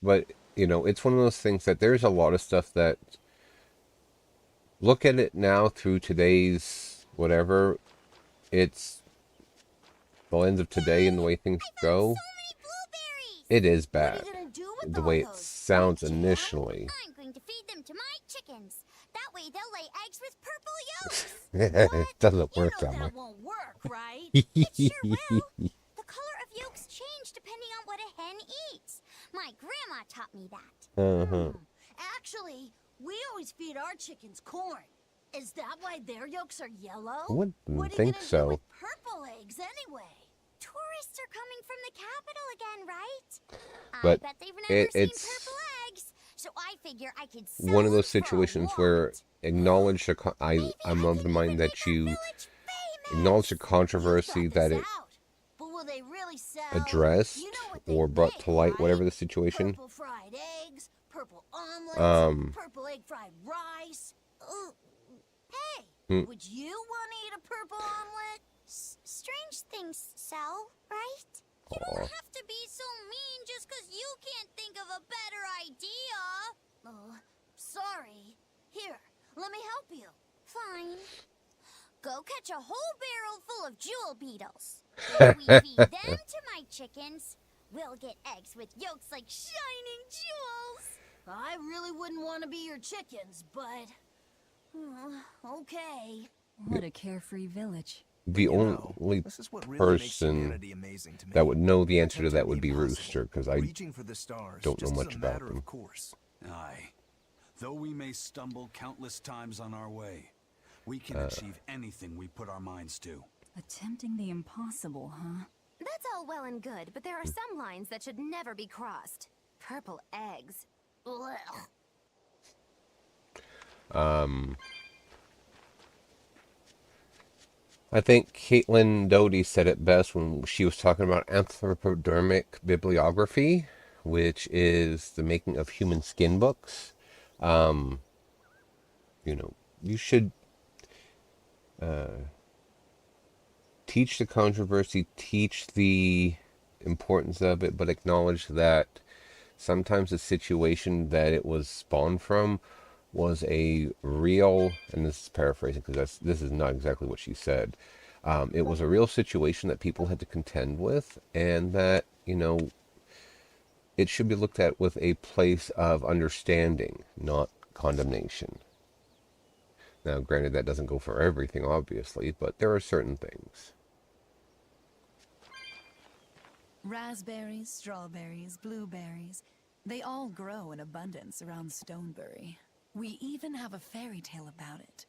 Speaker 1: But, you know, it's one of those things that there's a lot of stuff that... Look at it now through today's whatever. It's the lens of today and the way things go. It is bad. The way it sounds initially.
Speaker 4: I'm going to feed them to my chickens. That way they'll lay eggs with purple yolks.
Speaker 1: It doesn't work
Speaker 4: You know
Speaker 1: that way.
Speaker 4: that won't work, right? It sure will. The color of yolks change depending on what a hen eats. My grandma taught me that.
Speaker 7: Actually, we always feed our chickens corn. Is that why their yolks are yellow?
Speaker 1: I wouldn't
Speaker 7: What are you
Speaker 1: think
Speaker 7: gonna do
Speaker 1: so.
Speaker 7: with purple eggs anyway?
Speaker 4: Tourists are coming from the capital again, right?
Speaker 1: But
Speaker 4: I bet they've never seen
Speaker 1: it's
Speaker 4: purple eggs, so I figure I could sell
Speaker 1: one of those
Speaker 4: them for a
Speaker 1: situations where
Speaker 4: lot.
Speaker 1: acknowledge the
Speaker 4: Maybe
Speaker 1: I'm
Speaker 4: I
Speaker 1: of
Speaker 4: could
Speaker 1: the
Speaker 4: even
Speaker 1: mind that
Speaker 4: make
Speaker 1: you
Speaker 4: our village famous.
Speaker 1: acknowledge the
Speaker 7: You
Speaker 1: controversy
Speaker 7: thought
Speaker 1: that
Speaker 7: this
Speaker 1: it
Speaker 7: out. But will they really sell?
Speaker 1: addressed
Speaker 7: You know what they
Speaker 1: or brought
Speaker 7: make,
Speaker 1: to light,
Speaker 7: right?
Speaker 1: whatever the situation.
Speaker 7: Purple fried eggs, purple omelets,
Speaker 1: Um,
Speaker 7: purple egg fried rice. Hey,
Speaker 1: Hmm.
Speaker 7: would you want to eat a purple omelet?
Speaker 4: Strange things sell, right? You
Speaker 1: Aw.
Speaker 4: don't have to be so mean just because you can't think of a better idea.
Speaker 7: Oh, sorry. Here, let me help you.
Speaker 4: Fine. Go catch a whole barrel full of jewel beetles. If we feed them to my chickens, we'll get eggs with yolks like shining jewels.
Speaker 7: I really wouldn't want to be your chickens, but... okay.
Speaker 5: What a carefree village.
Speaker 1: The
Speaker 6: You know,
Speaker 1: only
Speaker 6: this is what really makes
Speaker 1: person
Speaker 6: humanity amazing to me.
Speaker 1: that would know the answer to that
Speaker 6: Attempting
Speaker 1: would
Speaker 6: the
Speaker 1: be
Speaker 6: impossible,
Speaker 1: Rooster, because I
Speaker 6: reaching for the stars
Speaker 1: don't know
Speaker 6: just as
Speaker 1: much
Speaker 6: a
Speaker 1: about
Speaker 6: matter
Speaker 1: them.
Speaker 6: of course.
Speaker 2: Aye. Though we may stumble countless times on our way, we can achieve anything we put our minds to.
Speaker 5: Attempting the impossible, huh?
Speaker 3: That's all well and good, but there are some lines that should never be crossed. Purple eggs. Blech.
Speaker 1: I think Caitlin Doty said it best when she was talking about anthropodermic bibliography, which is the making of human skin books. You know, you should teach the controversy, teach the importance of it, but acknowledge that Sometimes the situation that it was spawned from was a real, and this is paraphrasing because this is not exactly what she said. It was a real situation that people had to contend with, and that, it should be looked at with a place of understanding, not condemnation. Now, granted, that doesn't go for everything, obviously, but there are certain things.
Speaker 5: Raspberries, strawberries, blueberries, they all grow in abundance around Stonebury. We even have a fairy tale about it.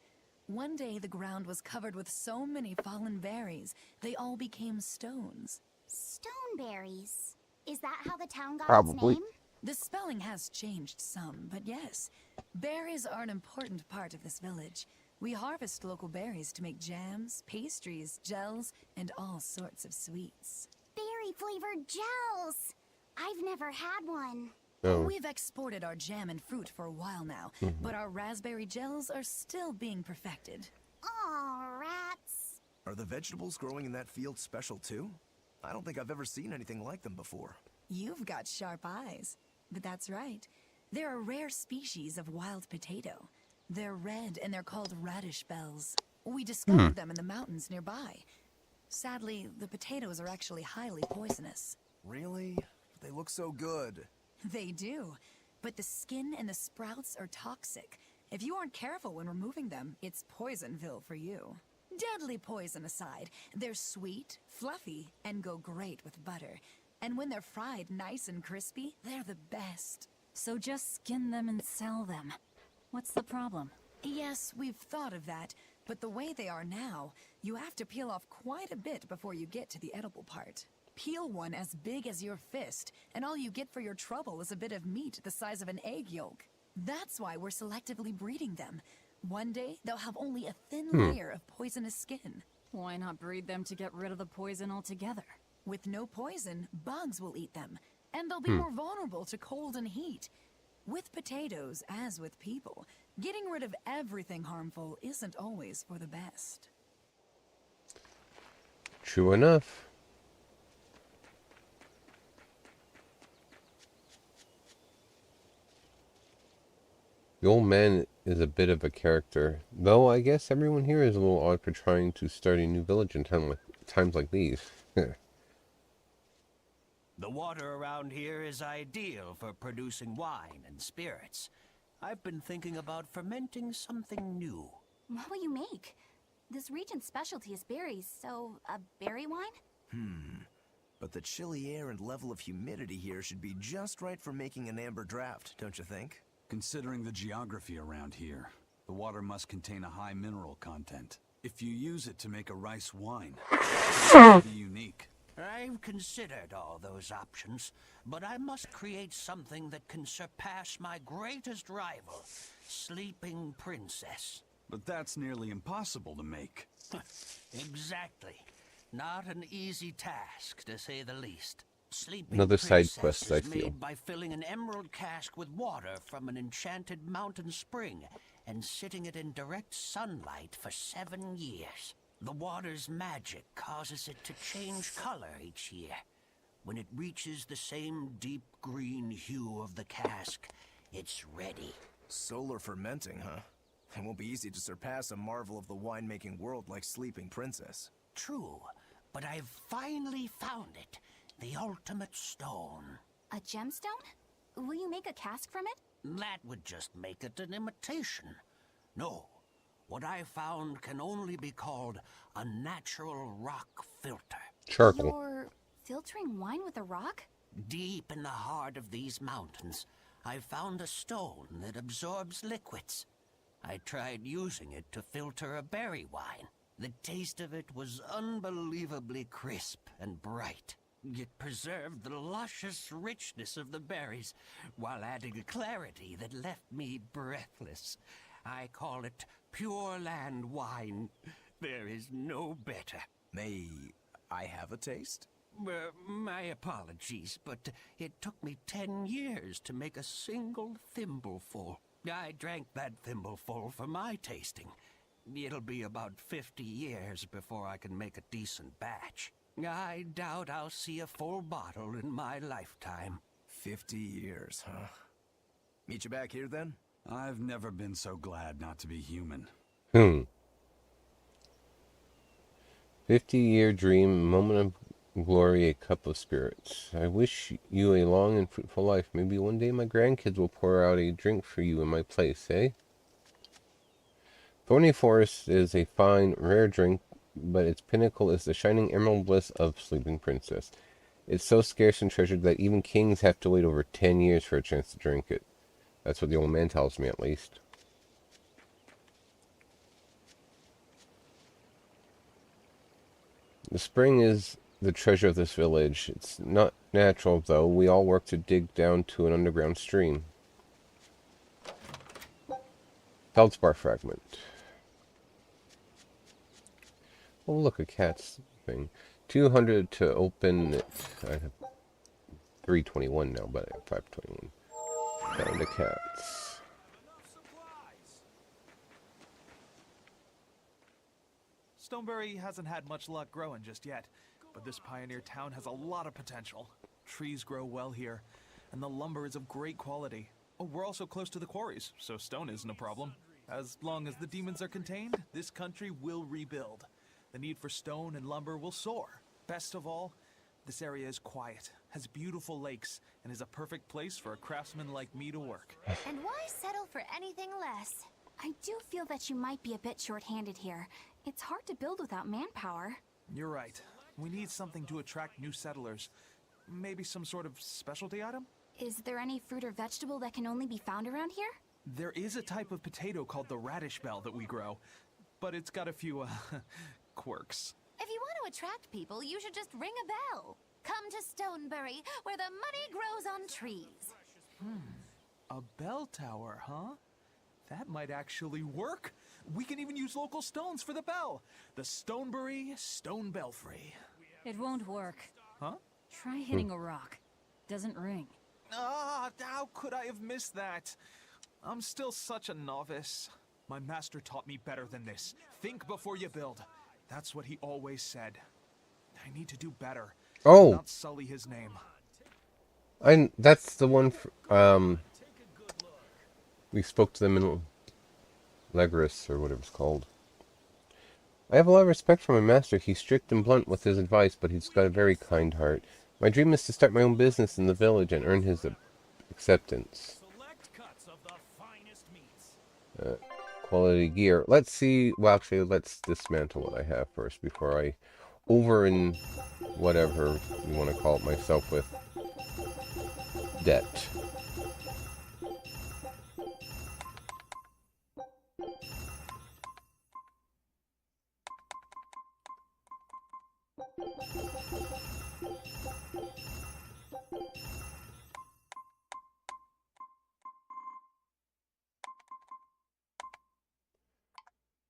Speaker 5: One day the ground was covered with so many fallen berries, they all became stones.
Speaker 4: Stoneberries. Is that how the town got
Speaker 1: Probably.
Speaker 4: its name?
Speaker 5: The spelling has changed some, but yes, berries are an important part of this village. We harvest local berries to make jams, pastries, gels, and all sorts of sweets.
Speaker 4: Berry-flavored gels! I've never had one.
Speaker 1: Oh.
Speaker 5: We've exported our jam and fruit for a while now, but our raspberry gels are still being perfected.
Speaker 4: Aw, rats.
Speaker 6: Are the vegetables growing in that field special too? I don't think I've ever seen anything like them before.
Speaker 5: You've got sharp eyes. But that's right. They're a rare species of wild potato. They're red and they're called radish bells. We discovered them in the mountains nearby. Sadly, the potatoes are actually highly poisonous.
Speaker 6: Really? They look so good.
Speaker 5: They do. But the skin and the sprouts are toxic. If you aren't careful when removing them, it's Poisonville for you. Deadly poison aside, they're sweet, fluffy, and go great with butter. And when they're fried nice and crispy, they're the best. So just skin them and sell them. What's the problem? Yes, we've thought of that, but the way they are now, you have to peel off quite a bit before you get to the edible part. Peel one as big as your fist, and all you get for your trouble is a bit of meat the size of an egg yolk. That's why we're selectively breeding them. One day, they'll have only a thin layer of poisonous skin. Why not breed them to get rid of the poison altogether? With no poison, bugs will eat them, and they'll be more vulnerable to cold and heat. With potatoes, as with people, getting rid of everything harmful isn't always for the best.
Speaker 1: True enough. The old man is a bit of a character, though I guess everyone here is a little odd for trying to start a new village in times like these.
Speaker 8: The water around here is ideal for producing wine and spirits. I've been thinking about fermenting something new.
Speaker 3: What will you make? This region's specialty is berries, so a berry wine?
Speaker 6: But the chilly air and level of humidity here should be just right for making an amber draft, don't you think?
Speaker 2: Considering the geography around here, the water must contain a high mineral content. If you use it to make a rice wine, it will be unique.
Speaker 8: I've considered all those options, but I must create something that can surpass my greatest rival, Sleeping Princess.
Speaker 2: But that's nearly impossible to make.
Speaker 8: Exactly. Not an easy task, to say the least. Sleeping
Speaker 1: Another side
Speaker 8: Princess
Speaker 1: quest, I
Speaker 8: is
Speaker 1: feel.
Speaker 8: made by filling an emerald cask with water from an enchanted mountain spring and sitting it in direct sunlight for 7 years. The water's magic causes it to change color each year. When it reaches the same deep green hue of the cask, it's ready.
Speaker 6: Solar fermenting, huh? It won't be easy to surpass a marvel of the winemaking world like Sleeping Princess.
Speaker 8: True, but I've finally found it. The ultimate stone.
Speaker 3: A gemstone? Will you make a cask from it?
Speaker 8: That would just make it an imitation. No, what I found can only be called a natural rock filter.
Speaker 1: Charcoal.
Speaker 3: You're filtering wine with a rock?
Speaker 8: Deep in the heart of these mountains, I found a stone that absorbs liquids. I tried using it to filter a berry wine. The taste of it was unbelievably crisp and bright. It preserved the luscious richness of the berries, while adding a clarity that left me breathless. I call it Pure Land wine. There is no better.
Speaker 6: May I have a taste?
Speaker 8: My apologies, but it took me 10 years to make a single thimbleful. I drank that thimbleful for my tasting. It'll be about 50 years before I can make a decent batch. I doubt I'll see a full bottle in my lifetime.
Speaker 6: 50 years, huh? Meet you back here then?
Speaker 2: I've never been so glad not to be human.
Speaker 1: 50-year dream, moment of glory, a cup of spirits. I wish you a long and fruitful life. Maybe one day my grandkids will pour out a drink for you in my place, eh? Thorny Forest is a fine, rare drink, but its pinnacle is the shining emerald bliss of Sleeping Princess. It's so scarce and treasured that even kings have to wait over 10 years for a chance to drink it. That's what the old man tells me, at least. The spring is the treasure of this village. It's not natural, though. We all work to dig down to an underground stream. Feldspar fragment. Oh, look, a cat's thing. 200 to open it. I have 321 now, but I have 521. Found the cats.
Speaker 9: Stoneberry hasn't had much luck growing just yet, but this pioneer town has a lot of potential. Trees grow well here, and the lumber is of great quality. Oh, we're also close to the quarries, so stone isn't a problem. As long as the demons are contained, this country will rebuild. The need for stone and lumber will soar. Best of all, this area is quiet, has beautiful lakes, and is a perfect place for a craftsman like me to work.
Speaker 3: And why settle for anything less?
Speaker 5: I do feel that you might be a bit short-handed here. It's hard to build without manpower.
Speaker 9: You're right. We need something to attract new settlers. Maybe some sort of specialty item?
Speaker 5: Is there any fruit or vegetable that can only be found around here?
Speaker 9: There is a type of potato called the radish bell that we grow, but it's got a few, quirks.
Speaker 3: If you want to attract people, you should just ring a bell. Come to Stonebury, where the money grows on trees.
Speaker 9: A bell tower, huh? That might actually work. We can even use local stones for the bell. The Stonebury Stone Belfry.
Speaker 5: It won't work.
Speaker 9: Huh?
Speaker 5: Try hitting a rock. Doesn't ring.
Speaker 9: Ah, how could I have missed that? I'm still such a novice. My master taught me better than this. Think before you build. That's what he always said. I need to do better.
Speaker 1: Oh!
Speaker 9: Not sully his name.
Speaker 1: That's the one, we spoke to them in Legris, or whatever it's called. I have a lot of respect for my master. He's strict and blunt with his advice, but he's got a very kind heart. My dream is to start my own business in the village and earn his acceptance. Quality gear. Let's see. Well, actually, let's dismantle what I have first before I over and whatever you want to call it myself with debt.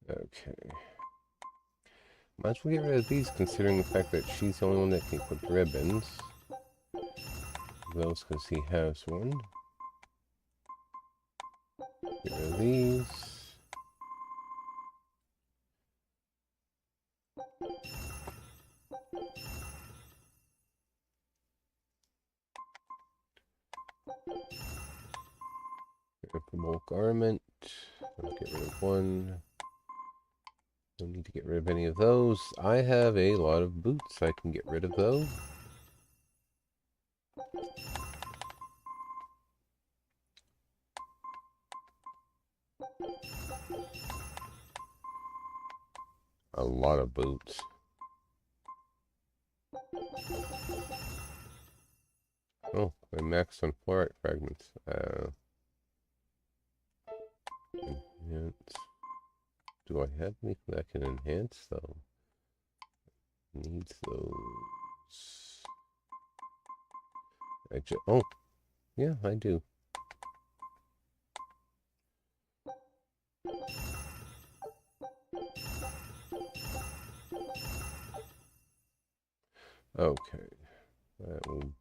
Speaker 1: Okay. Might as well get rid of these, considering the fact that she's the only one that can equip ribbons. Those, because he has one. Get rid of these. Repairable garment. Let's get rid of one. Don't need to get rid of any of those. I have a lot of boots. I can get rid of those. A lot of boots. Oh, I maxed on fluorite fragments. Enhance. Do I have anything that can enhance though? Needs those. Oh, yeah, I do. Okay, that will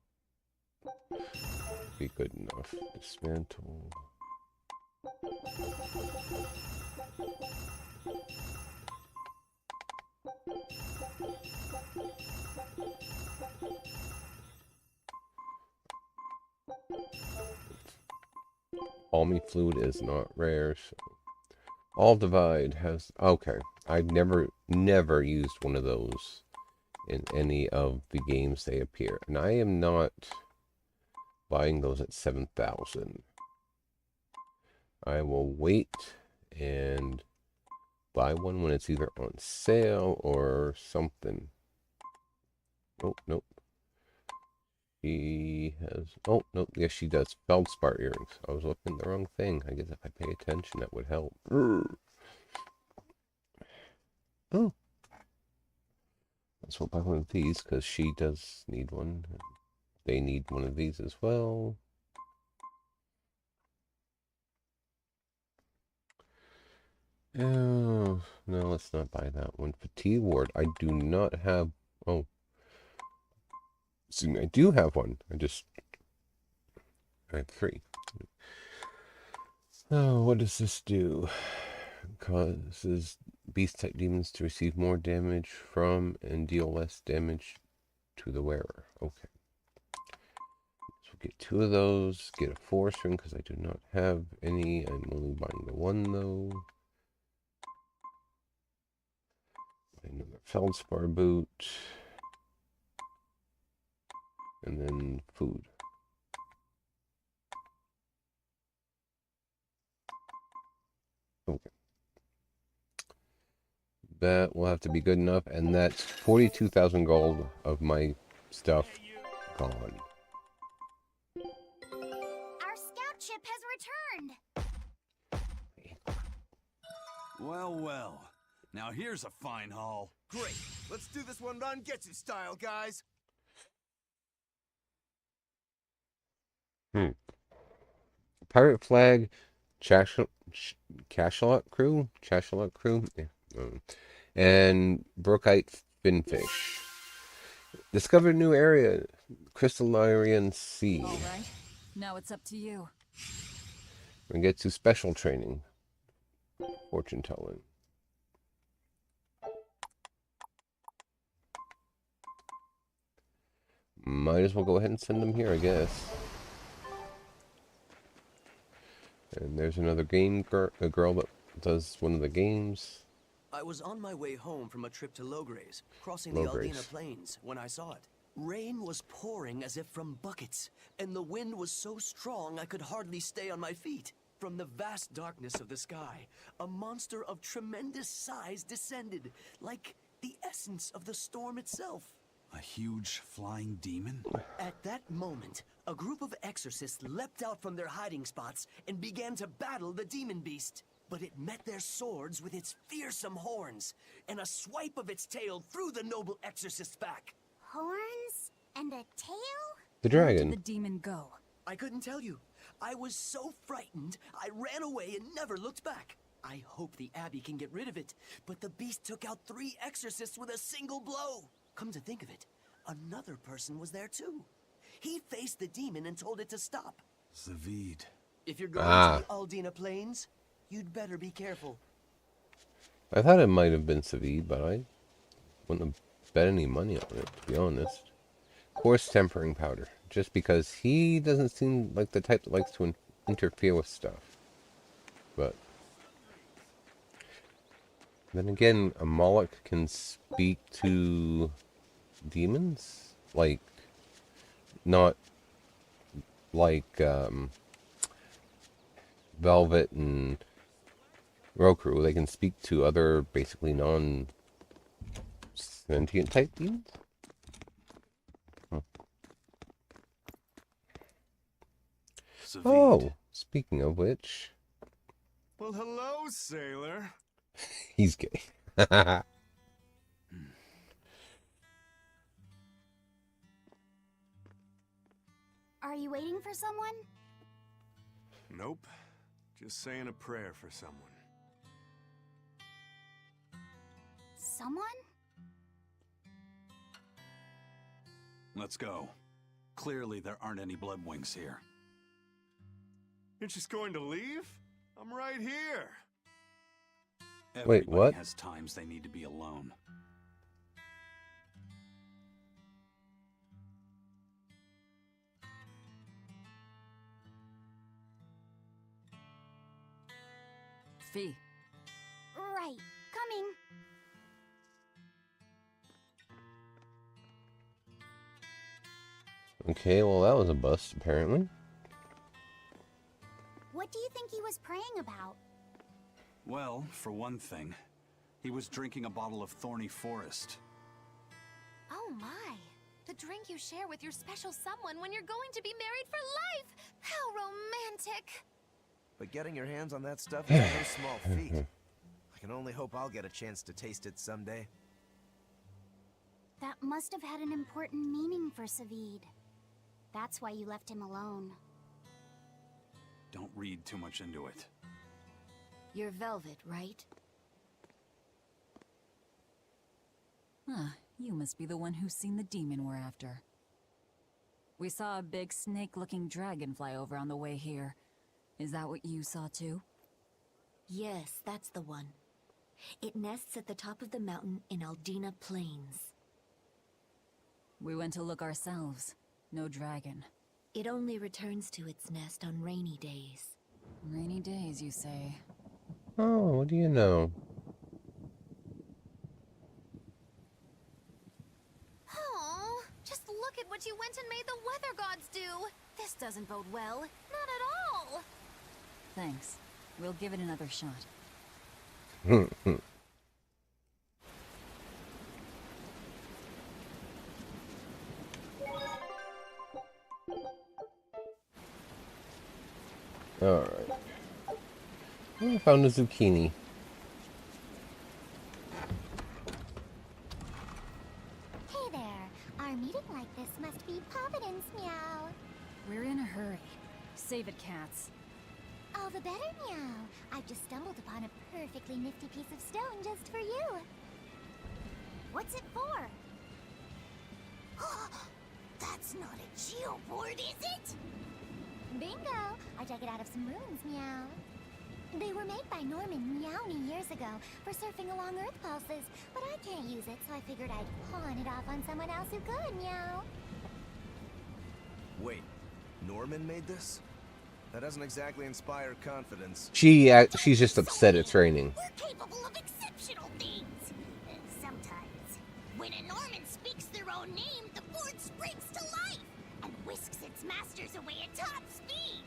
Speaker 1: be good enough. Dismantle. Palmy fluid is not rare. So. All Divide has... Okay. I've never used one of those in any of the games they appear. And I am not buying those at 7,000. I will wait and buy one when it's either on sale or something. Oh, nope. She has... Oh, nope. Yes, she does. Feldspar earrings. I was looking at the wrong thing. I guess if I pay attention, that would help. Oh. Let's buy one of these, because she does need one. They need one of these as well. Oh, no, let's not buy that one. Fatigue ward. I do not have... Oh. Soon I do have one. I have 3. Oh, what does this do? Causes beast-type demons to receive more damage from and deal less damage to the wearer. Okay. So we'll get 2 of those. Get a force ring because I do not have any. I'm only buying the 1 though. Another feldspar boot. And then food. Okay. That will have to be good enough, and that's 42,000 gold of my stuff gone.
Speaker 4: Our scout ship has returned.
Speaker 2: Well, well. Now here's a fine haul.
Speaker 6: Great. Let's do this one Rangetsu style, guys.
Speaker 1: Pirate flag, cachalot crew? Cachalot crew? Yeah. And brokite finfish. Discover new area, Crystallarian Sea.
Speaker 5: All right. Now it's up to you.
Speaker 1: We get to special training. Fortune telling. Might as well go ahead and send them here, I guess. And there's another a girl that does one of the games.
Speaker 10: I was on my way home from a trip to Logres, crossing the Aldina Plains, when I saw it. Rain was pouring as if from buckets, and the wind was so strong I could hardly stay on my feet. From the vast darkness of the sky, a monster of tremendous size descended, like the essence of the storm itself.
Speaker 2: A huge flying demon?
Speaker 10: At that moment, a group of exorcists leapt out from their hiding spots and began to battle the demon beast. But it met their swords with its fearsome horns, and a swipe of its tail threw the noble exorcist's back.
Speaker 4: Horns and a tail?
Speaker 1: The
Speaker 5: Where
Speaker 1: dragon.
Speaker 5: did the demon go?
Speaker 10: I couldn't tell you. I was so frightened, I ran away and never looked back. I hope the Abbey can get rid of it, but the beast took out 3 exorcists with a single blow. Come to think of it, another person was there too. He faced the demon and told it to stop.
Speaker 2: Zavid.
Speaker 10: If you're going to the Aldina Plains, you'd better be careful.
Speaker 1: I thought it might have been Savid, but I wouldn't have bet any money on it, to be honest. Coarse tempering powder. Just because he doesn't seem like the type that likes to interfere with stuff. But then again, a Moloch can speak to demons? Like, not like Velvet and Roku. They can speak to other basically non-sentient type demons? Oh, speaking of which...
Speaker 6: Well, hello, sailor.
Speaker 1: He's gay.
Speaker 4: Are you waiting for someone?
Speaker 6: Nope. Just saying a prayer for someone.
Speaker 4: Someone?
Speaker 2: Let's go. Clearly there aren't any bloodwings here.
Speaker 6: You're just going to leave? I'm right here.
Speaker 1: Wait, what?
Speaker 2: Everybody has times they need to be alone.
Speaker 5: fee.
Speaker 4: Right. Coming.
Speaker 1: Okay, well that was a bust, apparently.
Speaker 4: What do you think he was praying about?
Speaker 2: Well, for one thing, he was drinking a bottle of Thorny Forest.
Speaker 3: Oh my. The drink you share with your special someone when you're going to be married for life! How romantic!
Speaker 6: But getting your hands on that stuff is no small feat. I can only hope I'll get a chance to taste it someday.
Speaker 4: That must have had an important meaning for Savid. That's why you left him alone.
Speaker 2: Don't read too much into it.
Speaker 5: You're Velvet, right? Huh, you must be the one who's seen the demon we're after. We saw a big snake-looking dragon fly over on the way here. Is that what you saw too?
Speaker 11: Yes, that's the one. It nests at the top of the mountain in Aldina Plains.
Speaker 5: We went to look ourselves. No dragon.
Speaker 11: It only returns to its nest on rainy days.
Speaker 5: Rainy days, you say?
Speaker 1: Oh, what do you know?
Speaker 3: Oh, just look at what you went and made the weather gods do. This doesn't bode well. Not at all.
Speaker 5: Thanks. We'll give it another shot.
Speaker 1: Alright. I found a zucchini.
Speaker 4: Hey there. Our meeting like this must be Providence, meow.
Speaker 5: We're in a hurry. Save it, cats.
Speaker 4: All the better, meow. I've just stumbled upon a perfectly nifty piece of stone just for you. What's it for? That's not a geoboard, is it? Bingo! I dug it out of some ruins, meow. They were made by Norman Meowny years ago for surfing along Earth pulses, but I can't use it, so I figured I'd pawn it off on someone else who could, meow.
Speaker 6: Wait, Norman made this? That doesn't exactly inspire confidence.
Speaker 1: She's just upset it's raining.
Speaker 4: We're capable of exceptional things. Sometimes. When a Norman speaks their own name, the board springs to life and whisks its masters away at top speed.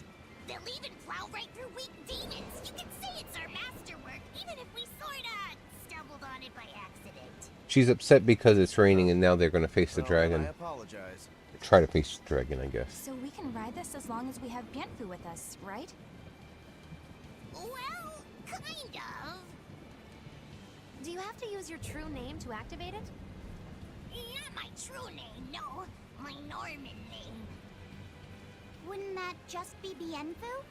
Speaker 4: They'll even plow right through weak demons. You can say it's our masterwork, even if we sorta stumbled on it by accident.
Speaker 1: She's upset because it's raining and now they're going to face the
Speaker 6: I
Speaker 1: dragon.
Speaker 6: apologize.
Speaker 1: Try to face the dragon, I guess.
Speaker 12: So we can ride this as long as we have Bienfu with us, right?
Speaker 4: Well, kind of.
Speaker 3: Do you have to use your true name to activate it?
Speaker 4: Not my true name, no. My Norman name. Wouldn't that just be Bienfu?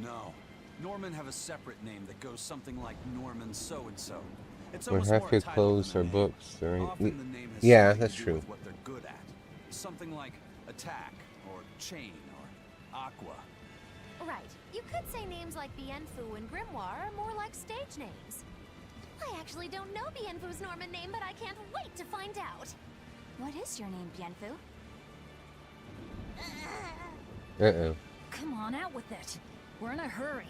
Speaker 2: No. Norman have a separate name that goes something like Norman so-and-so. It's
Speaker 1: Or
Speaker 2: almost
Speaker 1: half
Speaker 2: more
Speaker 1: your
Speaker 2: a title
Speaker 1: clothes
Speaker 2: than
Speaker 1: or
Speaker 2: a name.
Speaker 1: books. Or
Speaker 2: Often the name has
Speaker 1: yeah,
Speaker 2: something
Speaker 1: that's
Speaker 2: to do
Speaker 1: true.
Speaker 2: with what they're good at. Something like attack, or chain, or aqua.
Speaker 3: Right. You could say names like Bienfu and Grimoire are more like stage names. I actually don't know Bienfu's Norman name, but I can't wait to find out.
Speaker 12: What is your name, Bienfu?
Speaker 1: Uh-oh.
Speaker 5: Come on, out with it. We're in a hurry.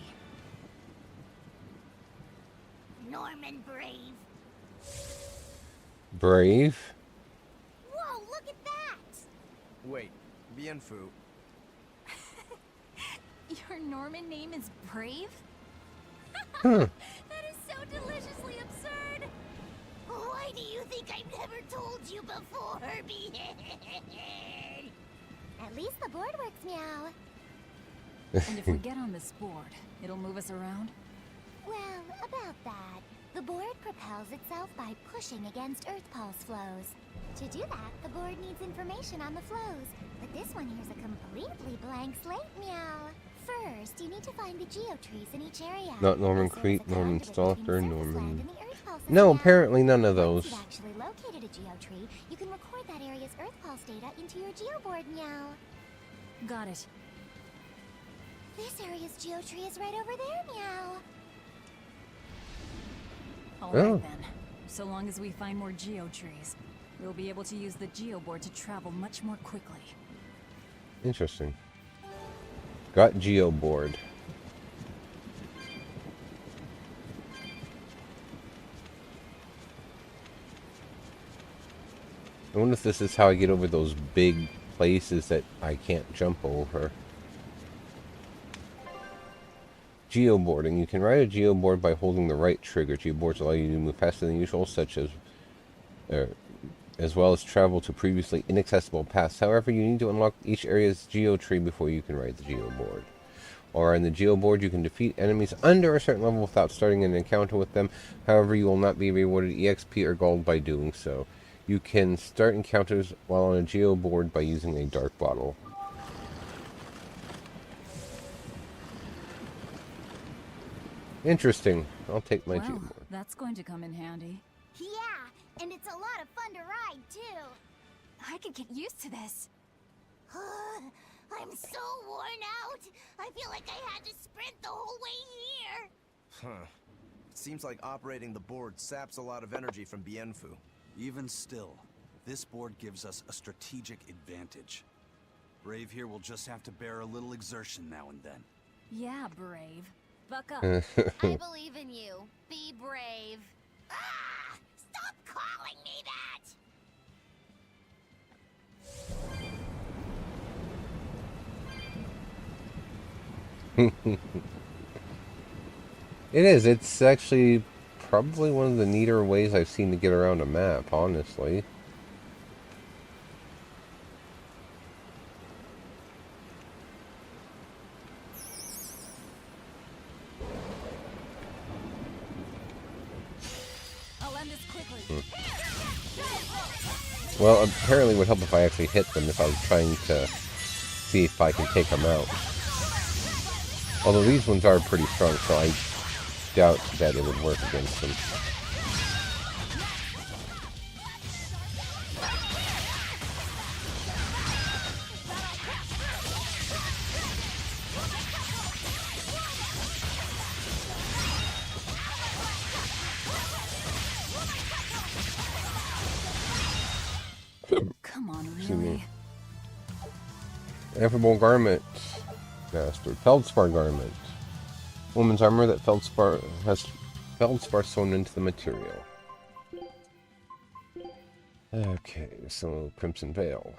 Speaker 4: Norman Brave.
Speaker 1: Brave?
Speaker 4: Whoa, look at that!
Speaker 6: Wait, Bienfu.
Speaker 12: Your Norman name is Brave?
Speaker 1: Huh.
Speaker 4: That is so deliciously absurd! Why do you think I've never told you before, At least the board works, meow.
Speaker 5: And if we get on this board, it'll move us around?
Speaker 4: Well, about that. The board propels itself by pushing against Earth pulse flows. To do that, the board needs information on the flows. But this one here's a completely blank slate, meow. First, you need to find the geotrees in each area.
Speaker 1: Not Norman
Speaker 4: As there is
Speaker 1: Crete,
Speaker 4: a
Speaker 1: Norman
Speaker 4: conduit between
Speaker 1: Stalker,
Speaker 4: surface land
Speaker 1: Norman...
Speaker 4: and the Earth pulses,
Speaker 1: No,
Speaker 4: meow.
Speaker 1: apparently none of
Speaker 4: Once
Speaker 1: those.
Speaker 4: you've actually located a geotree, you can record that area's Earth pulse data into your geoboard, meow.
Speaker 5: Got it.
Speaker 4: This area's geotree is right over there, meow.
Speaker 5: All
Speaker 1: Oh.
Speaker 5: right then. So long as we find more geotrees, we'll be able to use the geoboard to travel much more quickly.
Speaker 1: Interesting. Got geoboard. I wonder if this is how I get over those big places that I can't jump over. Geoboarding. You can ride a geoboard by holding the right trigger. Geoboards allow you to move faster than usual, such as well as travel to previously inaccessible paths. However, you need to unlock each area's geotree before you can ride the geoboard. Or in the geoboard, you can defeat enemies under a certain level without starting an encounter with them. However, you will not be rewarded EXP or gold by doing so. You can start encounters while on a geoboard by using a dark bottle. Interesting. I'll take my geoboard.
Speaker 5: That's going to come in handy.
Speaker 4: Yeah, and it's a lot of fun to ride, too.
Speaker 12: I could get used to this.
Speaker 4: I'm so worn out. I feel like I had to sprint the whole way here.
Speaker 6: Huh. Seems like operating the board saps a lot of energy from Bienfu.
Speaker 2: Even still, this board gives us a strategic advantage. Brave here will just have to bear a little exertion now and then.
Speaker 5: Yeah, Brave. Buck up.
Speaker 3: I believe in you. Be brave.
Speaker 4: Ah! Stop calling me that!
Speaker 1: It is. It's actually probably one of the neater ways I've seen to get around a map, honestly.
Speaker 5: I'll end this quickly.
Speaker 1: Well, apparently it would help if I actually hit them if I was trying to see if I can take them out. Although these ones are pretty strong, so I doubt that it would work against them.
Speaker 5: Come on, really?
Speaker 1: Ineffable garment. Master. Feldspar garment. Woman's armor that feldspar has feldspar sewn into the material. Okay, so Crimson Veil.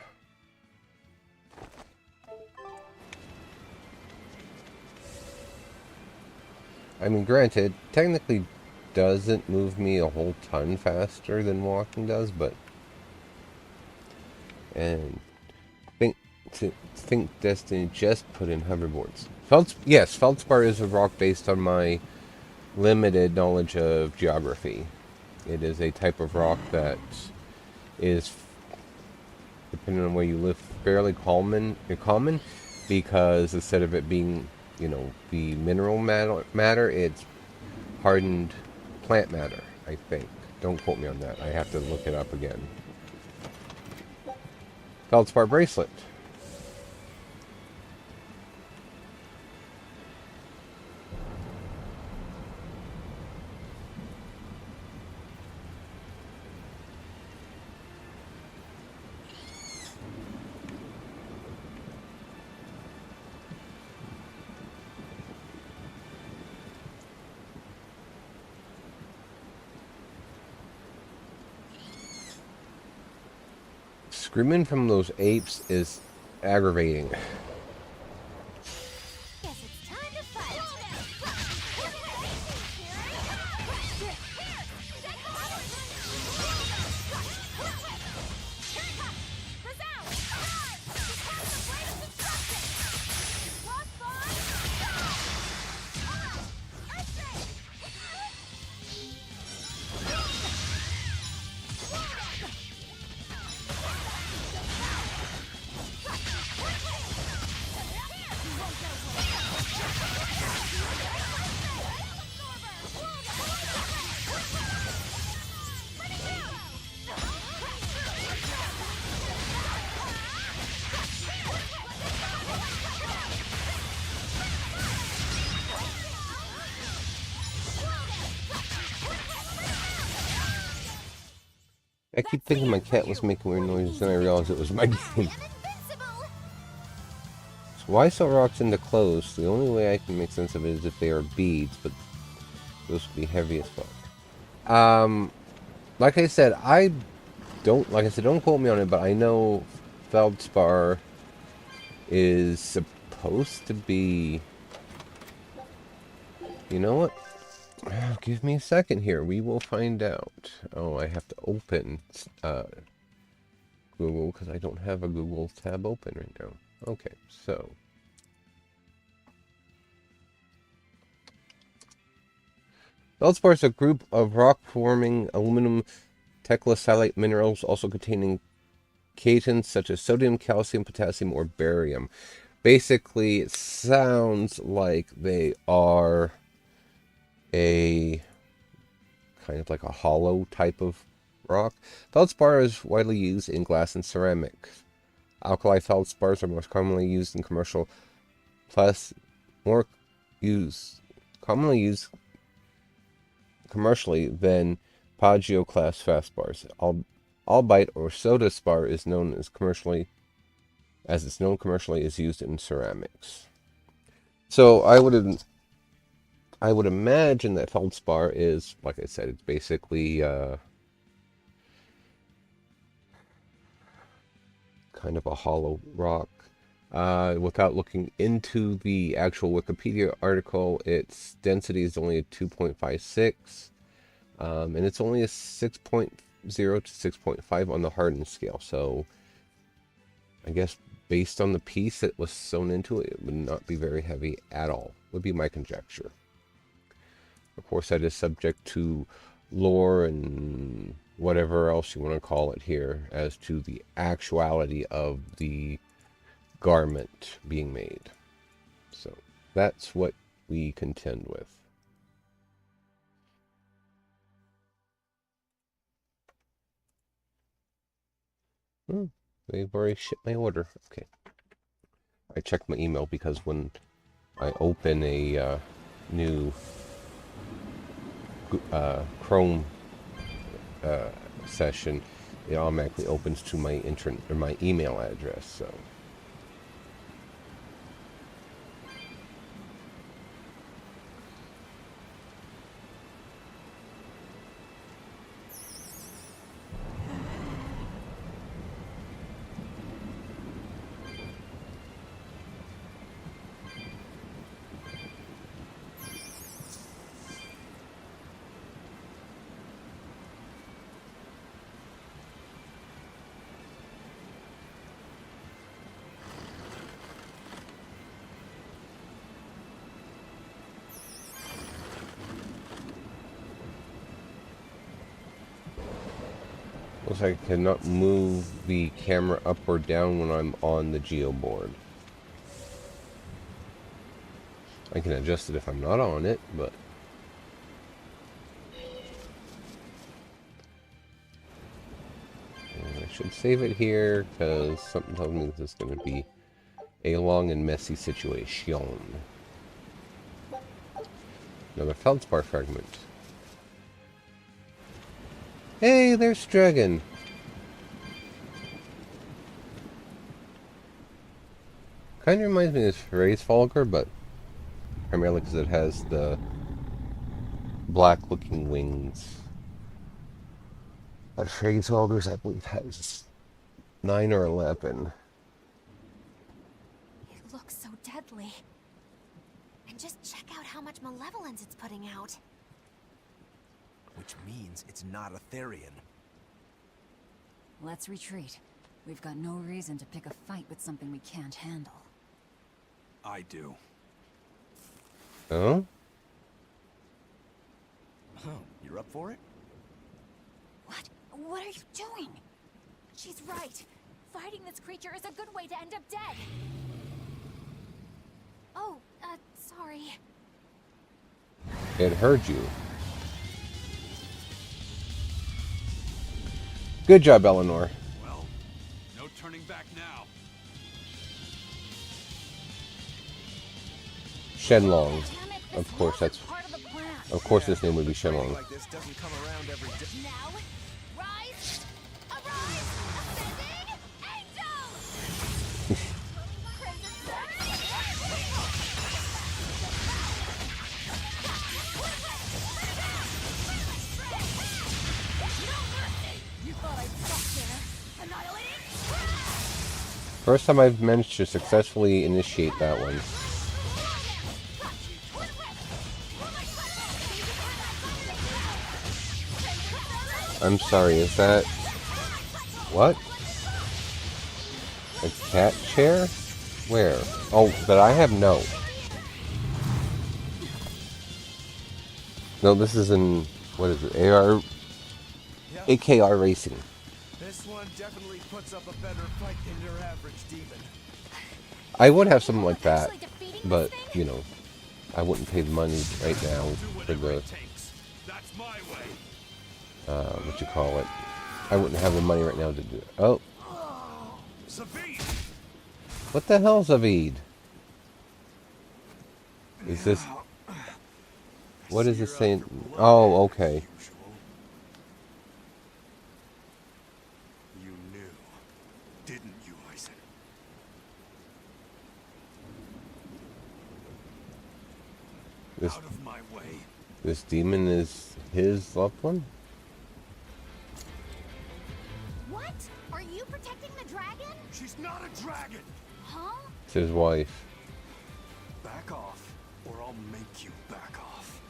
Speaker 1: I mean, granted, technically doesn't move me a whole ton faster than walking does, but think Destiny just put in hoverboards. Yes, feldspar is a rock based on my limited knowledge of geography. It is a type of rock that is, depending on where you live, fairly common because instead of it being, you know, the mineral matter, it's hardened plant matter, I think. Don't quote me on that. I have to look it up again. Feldspar bracelet. Screaming from those apes is aggravating.
Speaker 4: Guess it's time to fight.
Speaker 1: I keep thinking my cat was making weird noises, then I realized it was my game. So why sell rocks into clothes? The only way I can make sense of it is if they are beads, but those would be heavy as fuck. Like I said, I don't, like I said, don't quote me on it, but I know Feldspar is supposed to be... You know what? Give me a second here. We will find out. Oh, I have to open Google because I don't have a Google tab open right now. Okay, so... Feldspar is a group of rock-forming aluminum tetrasilite minerals also containing kations such as sodium, calcium, potassium, or barium. Basically, it sounds like they are a kind of like a hollow type of rock. Feldspar is widely used in glass and ceramics. Alkali feldspars are most commonly used in commercial commonly used commercially than Pagio class fastbars. Albite or soda spar is known as it's known commercially is used in ceramics. So I would imagine that feldspar is, like I said, it's basically kind of a hollow rock. Without looking into the actual Wikipedia article, its density is only a 2.56, and it's only a 6.0 to 6.5 on the hardness scale. So I guess based on the piece that was sewn into it, it would not be very heavy at all, would be my conjecture. Of course, that is subject to lore and whatever else you want to call it here as to the actuality of the garment being made. So that's what we contend with. They've already shipped my order. Okay. I checked my email because when I open a new Chrome session, it automatically opens to my my email address. So looks like I cannot move the camera up or down when I'm on the geo board. I can adjust it if I'm not on it, but I should save it here because something tells me this is going to be a long and messy situation. Another feldspar fragment. Hey, there's Dragon. Kind of reminds me of Facerolling, but primarily because it has the black-looking wings. But Facerolling, I believe, has 9 or 11.
Speaker 3: It looks so deadly. And just check out how much malevolence it's putting out.
Speaker 6: Which means it's not a Therian.
Speaker 5: Let's retreat. We've got no reason to pick a fight with something we can't handle.
Speaker 2: I do.
Speaker 1: Oh?
Speaker 6: Oh, you're up for it?
Speaker 12: What? What are you doing? She's right. Fighting this creature is a good way to end up dead.
Speaker 3: Oh, sorry.
Speaker 1: It heard you. Good job, Eleanor.
Speaker 2: Well, no turning back now.
Speaker 1: Shenlong. Of course, that's... Of course his name would be Shenlong.
Speaker 6: Like this doesn't come around every day.
Speaker 4: Now, rise, arise, ascending, angel!
Speaker 12: You thought I'd stop
Speaker 1: First time I've managed to successfully initiate that one. I'm sorry, is that... What? A cat chair? Where? Oh, that I have? No. No, this is in... What is it? AKR Racing.
Speaker 6: This one definitely puts up a better fight than your average demon.
Speaker 1: I would have something like that, but, you know, I wouldn't pay the money right now for the... what you call it? I wouldn't have the money right now to do it. Oh. What the hell, Zavid? Is this... What is this saying? Oh, okay.
Speaker 2: You knew, didn't you, Eisen?
Speaker 1: This,
Speaker 2: Out of my way.
Speaker 1: this demon is his loved one?
Speaker 4: What? Are you protecting the dragon?
Speaker 2: She's not a dragon!
Speaker 4: Huh?
Speaker 1: It's his wife.
Speaker 2: Back off, or I'll make you back off.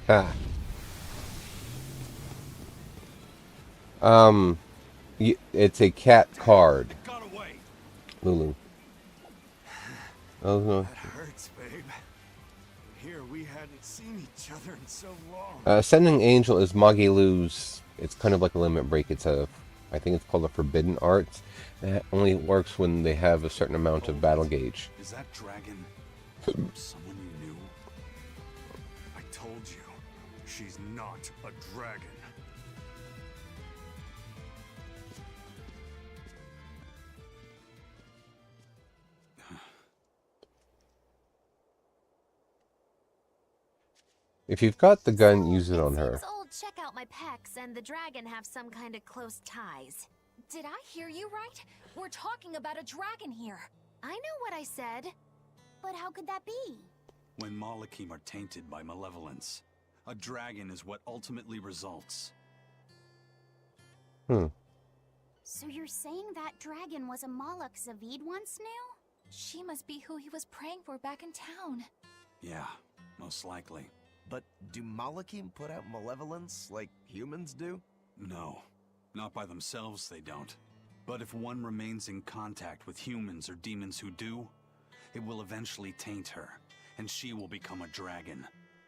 Speaker 1: Ha. It's a cat card. Lulu. Oh, no.
Speaker 2: That hurts, babe. Here we hadn't seen each other in so long.
Speaker 1: Ascending Angel is Magilu's. It's kind of like a limit break. It's a, I think it's called a Forbidden Arts. It only works when they have a certain amount of battle gauge.
Speaker 2: Is that dragon someone you knew? I told you, she's not a dragon.
Speaker 1: If you've got the gun, use it on her.
Speaker 3: Seems old check out my pecs and the dragon have some kind of close ties.
Speaker 12: Did I hear you right? We're talking about a dragon here.
Speaker 3: I know what I said.
Speaker 4: But how could that be?
Speaker 2: When Malakim are tainted by malevolence, a dragon is what ultimately results.
Speaker 4: So you're saying that dragon was a Moloch Zavid once knew?
Speaker 12: She must be who he was praying for back in town.
Speaker 2: Yeah, most likely.
Speaker 6: But do Malakim put out malevolence like humans do?
Speaker 2: No, not by themselves they don't. But if one remains in contact with humans or demons who do, it will eventually taint her, and she will become a dragon.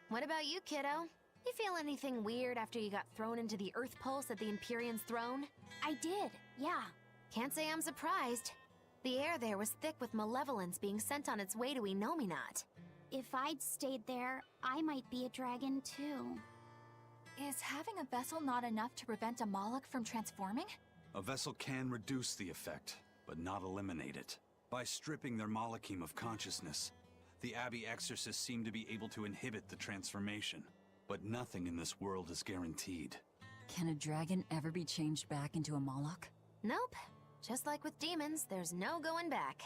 Speaker 3: What about you, kiddo? You feel anything weird after you got thrown into the Earth Pulse at the Empyrean's throne?
Speaker 4: I did, yeah.
Speaker 3: Can't say I'm surprised. The air there was thick with malevolence being sent on its way to Enominat.
Speaker 4: If I'd stayed there, I might be a dragon too.
Speaker 12: Is having a vessel not enough to prevent a Moloch from transforming?
Speaker 2: A vessel can reduce the effect, but not eliminate it. By stripping their Malakim of consciousness, the Abbey exorcists seem to be able to inhibit the transformation. But nothing in this world is guaranteed.
Speaker 5: Can a dragon ever be changed back into a Moloch?
Speaker 3: Nope. Just like with demons, there's no going back.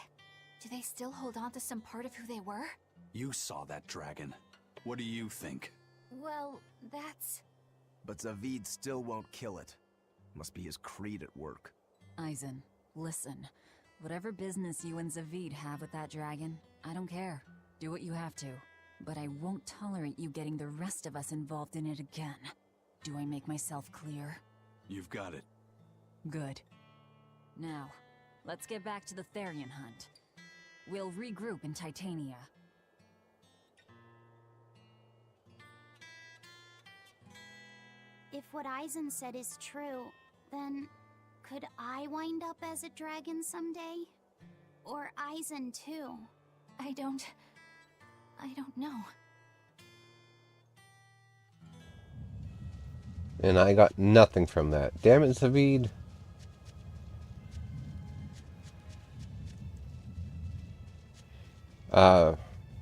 Speaker 12: Do they still hold on to some part of who they were?
Speaker 2: You saw that dragon. What do you think?
Speaker 12: Well, that's...
Speaker 6: But Zavid still won't kill it. Must be his creed at work.
Speaker 5: Eisen, listen. Whatever business you and Zavid have with that dragon, I don't care. Do what you have to. But I won't tolerate you getting the rest of us involved in it again. Do I make myself clear?
Speaker 2: You've got it.
Speaker 5: Good. Now, let's get back to the Therian hunt. We'll regroup in Titania.
Speaker 4: If what Eisen said is true, then could I wind up as a dragon someday? Or Eisen too?
Speaker 12: I don't know.
Speaker 1: And I got nothing from that. Damn it, Zavid.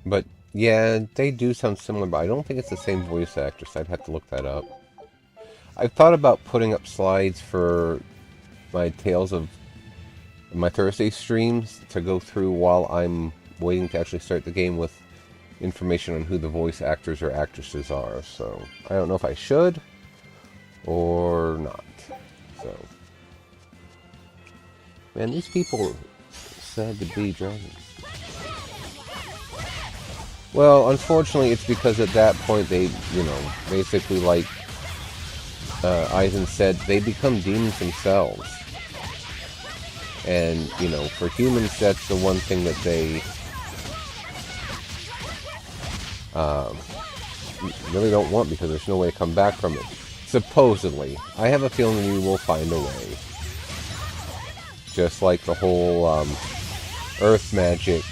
Speaker 1: But yeah, they do sound similar, but I don't think it's the same voice actress. I'd have to look that up. I've thought about putting up slides for my Tales of my Thursday streams to go through while I'm waiting to actually start the game with information on who the voice actors or actresses are. So I don't know if I should or not. So, man, these people sad to be dragons. Well, unfortunately, it's because at that point they, basically like Eisen said, they become demons themselves. And, for humans, that's the one thing that they really don't want because there's no way to come back from it. Supposedly. I have a feeling we will find a way. Just like the whole Earth magic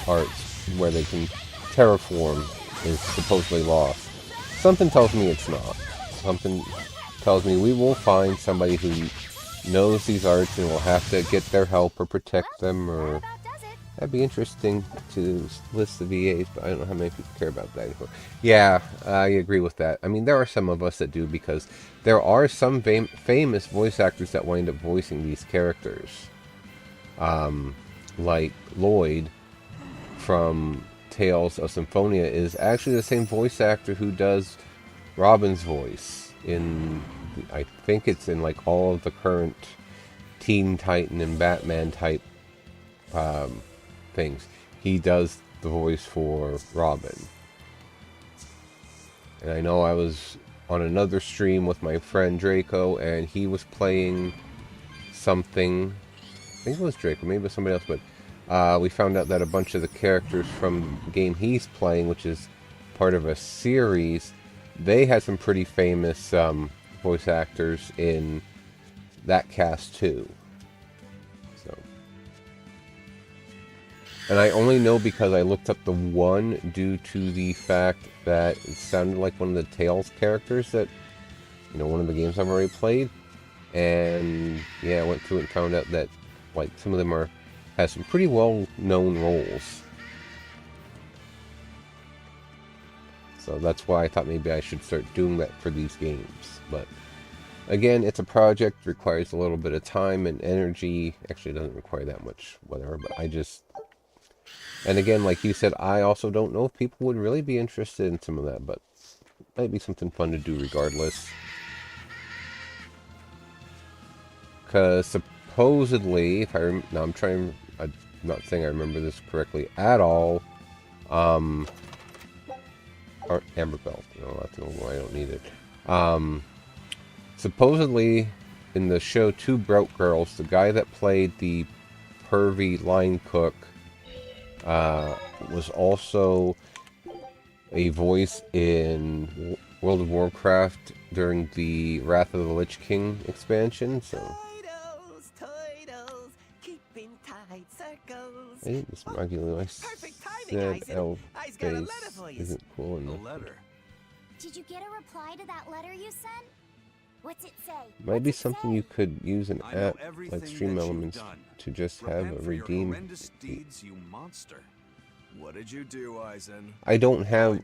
Speaker 1: arts where they can terraform is supposedly lost. Something tells me it's not. Something tells me we will find somebody who knows these arts and will have to get their help or protect them, or that'd be interesting to list the VAs, but I don't know how many people care about that anymore. Yeah, I agree with that. I mean, there are some of us that do, because there are some famous voice actors that wind up voicing these characters. Like Lloyd from Tales of Symphonia is actually the same voice actor who does Robin's voice in, I think it's in like all of the current Teen Titan and Batman type things. He does the voice for Robin. And I know I was on another stream with my friend Draco, and he was playing something, I think it was Draco, maybe it was somebody else, but we found out that a bunch of the characters from the game he's playing, which is part of a series, they had some pretty famous voice actors in that cast too. So, and I only know because I looked up the one due to the fact that it sounded like one of the Tales characters that, one of the games I've already played. And yeah, I went through it and found out that like some of them has some pretty well known roles. So that's why I thought maybe I should start doing that for these games. But again, it's a project, requires a little bit of time and energy. Actually, it doesn't require that much, whatever, but I just... And again, like you said, I also don't know if people would really be interested in some of that, but it might be something fun to do regardless. Because supposedly, if I'm not saying I remember this correctly at all, or Amber Belt, that's no more, I don't need it. Supposedly, in the show Two Broke Girls, the guy that played the pervy line cook was also a voice in World of Warcraft during the Wrath of the Lich King expansion, so...
Speaker 10: Keeping tight circles.
Speaker 1: I think this Magulu, I said elf face isn't cool enough.
Speaker 4: Did you get a reply to that letter you sent? What's it say?
Speaker 1: Might be something you could use an app like Stream Elements to just have a redeem.
Speaker 2: Deeds, you monster.
Speaker 6: What did you do, Eisen?
Speaker 1: I don't have...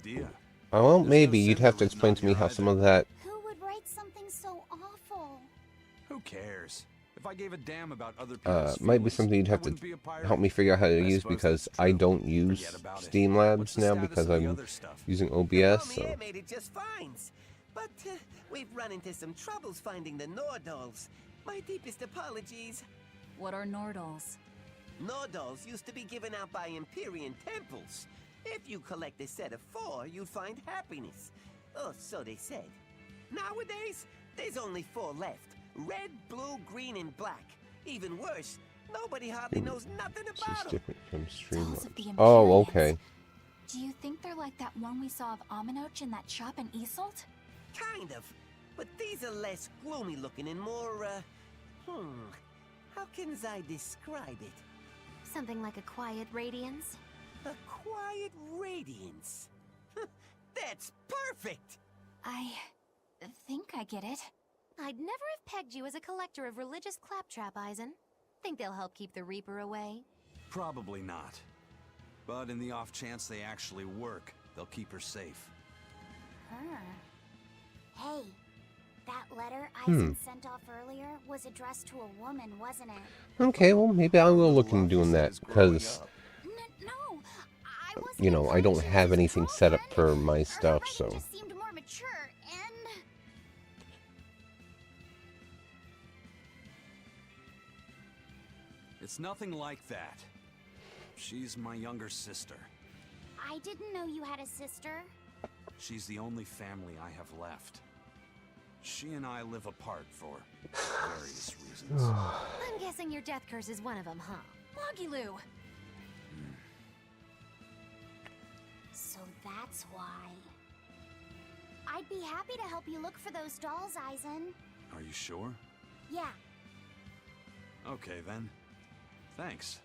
Speaker 1: Well, maybe you'd have to explain to me how some of that...
Speaker 4: Who would write something so awful?
Speaker 2: Who cares? If I gave a damn about other people's
Speaker 1: might be something you'd have to help me figure out how to use, because I don't use Steam Labs now because I'm using OBS, so...
Speaker 13: Here made it just fine. But we've run into some troubles finding the Nordals. My deepest apologies.
Speaker 5: What are Nordals?
Speaker 13: Nordals used to be given out by Empyrean temples. If you collect a set of 4, you'd find happiness. Oh, so they said. Nowadays, there's only 4 left. Red, blue, green, and black. Even worse, nobody hardly knows nothing about them.
Speaker 1: Different from Stream
Speaker 5: Dolls of the
Speaker 1: Labs. Oh,
Speaker 5: Empyreans.
Speaker 1: okay.
Speaker 12: Do you think they're like that one we saw of Aminoch in that shop in Isolt?
Speaker 13: Kind of. But these are less gloomy looking and more, how can I describe it?
Speaker 3: Something like a quiet radiance?
Speaker 13: A quiet radiance. That's perfect!
Speaker 12: I think I get it.
Speaker 3: I'd never have pegged you as a collector of religious claptrap, Eisen. Think they'll help keep the Reaper away?
Speaker 2: Probably not. But in the off chance they actually work, they'll keep her safe.
Speaker 4: Hey, that letter Eisen sent off earlier was addressed to a woman, wasn't it?
Speaker 1: Okay, well, maybe I will look into doing that, because...
Speaker 12: No, I wasn't
Speaker 1: You know, I don't have anything set up for my stuff, so...
Speaker 4: Just seemed more mature, and...
Speaker 2: It's nothing like that. She's my younger sister.
Speaker 4: I didn't know you had a sister.
Speaker 2: She's the only family I have left. She and I live apart for various reasons.
Speaker 3: I'm guessing your death curse is one of them, huh?
Speaker 12: Mogiloo!
Speaker 4: So that's why. I'd be happy to help you look for those dolls, Aizen.
Speaker 2: Are you sure?
Speaker 4: Yeah.
Speaker 2: Okay then. Thanks.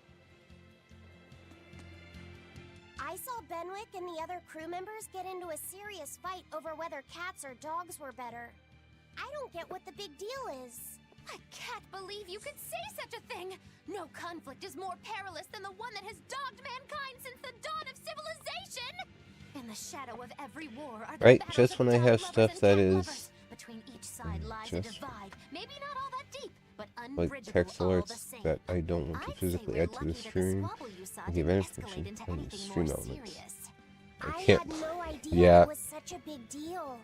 Speaker 4: I saw Benwick and the other crew members get into a serious fight over whether cats or dogs were better. I don't get what the big deal is.
Speaker 3: I can't believe you could say such a thing! No conflict is more perilous than the one that has dogged mankind since the dawn of civilization! In the shadow of every war are the
Speaker 1: Right,
Speaker 3: battles
Speaker 1: just
Speaker 3: of
Speaker 1: when I
Speaker 3: dog
Speaker 1: have
Speaker 3: lovers
Speaker 1: stuff
Speaker 3: and
Speaker 1: that
Speaker 3: cat
Speaker 1: is
Speaker 3: lovers. Between each side lies a
Speaker 1: just
Speaker 3: divide, maybe not all that deep, but
Speaker 1: like
Speaker 3: unbridgeable
Speaker 1: text
Speaker 3: all the
Speaker 1: alerts
Speaker 3: same.
Speaker 1: that I don't want to
Speaker 3: I'd say
Speaker 1: physically
Speaker 3: we're
Speaker 1: add to the
Speaker 3: lucky that the
Speaker 1: stream.
Speaker 3: squabble you saw
Speaker 1: I give
Speaker 3: didn't
Speaker 1: information
Speaker 3: escalate into
Speaker 1: on the
Speaker 3: anything
Speaker 1: stream
Speaker 3: more
Speaker 1: elements.
Speaker 3: serious.
Speaker 1: I
Speaker 4: I
Speaker 1: can't.
Speaker 4: had no idea
Speaker 1: Yeah.
Speaker 4: it was such a big deal.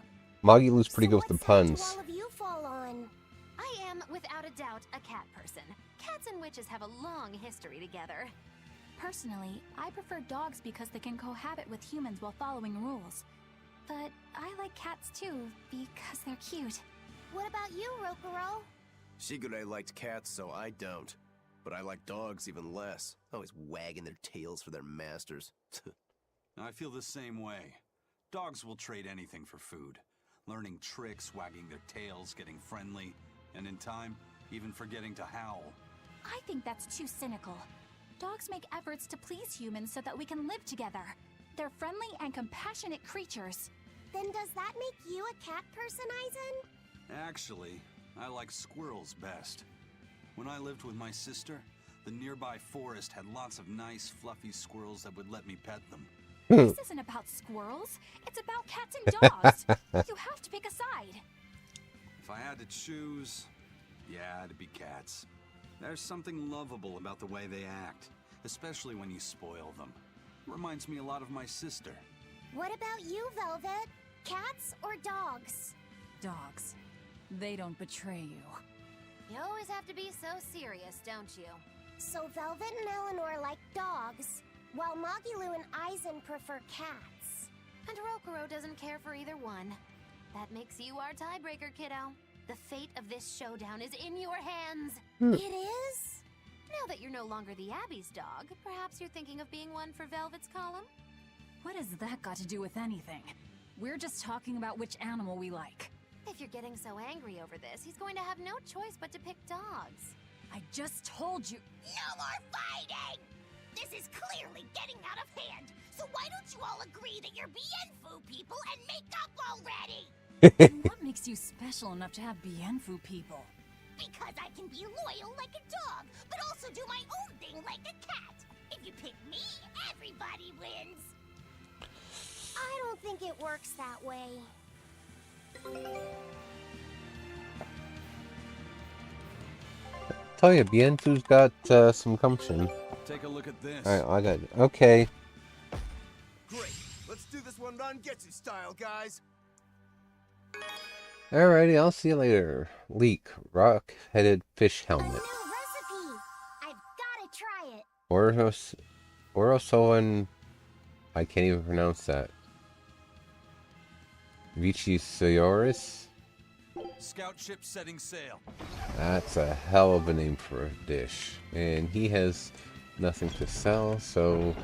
Speaker 1: Moggylou's pretty
Speaker 4: So
Speaker 1: good with the
Speaker 4: what side do
Speaker 1: puns.
Speaker 4: all of you fall on?
Speaker 3: I am, without a doubt, a cat person. Cats and witches have a long history together.
Speaker 12: Personally, I prefer dogs because they can cohabit with humans while following rules. But I like cats too, because they're cute.
Speaker 4: What about you, Rokuro?
Speaker 6: Shigure liked cats, so I don't. But I like dogs even less, always wagging their tails for their masters.
Speaker 2: I feel the same way. Dogs will trade anything for food. Learning tricks, wagging their tails, getting friendly, and in time, even forgetting to howl.
Speaker 12: I think that's too cynical. Dogs make efforts to please humans so that we can live together. They're friendly and compassionate creatures.
Speaker 4: Then does that make you a cat person, Aizen?
Speaker 2: Actually, I like squirrels best. When I lived with my sister, the nearby forest had lots of nice, fluffy squirrels that would let me pet them.
Speaker 12: This isn't about squirrels. It's about cats and dogs. You have to pick a side.
Speaker 2: If I had to choose, yeah, it'd be cats. There's something lovable about the way they act, especially when you spoil them. Reminds me a lot of my sister.
Speaker 4: What about you, Velvet? Cats or dogs?
Speaker 5: Dogs. They don't betray you.
Speaker 3: You always have to be so serious, don't you?
Speaker 4: So Velvet and Eleanor like dogs, while Mogiloo and Aizen prefer cats.
Speaker 3: And Rokuro doesn't care for either one. That makes you our tiebreaker, kiddo. The fate of this showdown is in your hands.
Speaker 4: It is?
Speaker 3: Now that you're no longer the Abbey's dog, perhaps you're thinking of being one for Velvet's column?
Speaker 5: What has that got to do with anything? We're just talking about which animal we like.
Speaker 3: If you're getting so angry over this, he's going to have no choice but to pick dogs.
Speaker 5: I just told you.
Speaker 4: No more fighting! This is clearly getting out of hand, so why don't you all agree that you're Bienfu people and make up already?
Speaker 5: What makes you special enough to have Bienfu people?
Speaker 4: Because I can be loyal like a dog, but also do my own thing like a cat. If you pick me, everybody wins. I don't think it works that way.
Speaker 1: Tell you, Bienfu's got some gumption.
Speaker 2: Take a look at this.
Speaker 1: Alright, I got it. Okay.
Speaker 6: Great. Let's do this one Rangetsu style, guys.
Speaker 1: Alrighty, I'll see you later. Leek, rock-headed fish
Speaker 4: A new
Speaker 1: helmet.
Speaker 4: recipe! I've gotta try it.
Speaker 1: Orosoan. I can't even pronounce that. Vichiosaurus?
Speaker 2: Scout ship setting sail.
Speaker 1: That's a hell of a name for a dish. And he has nothing to sell, so...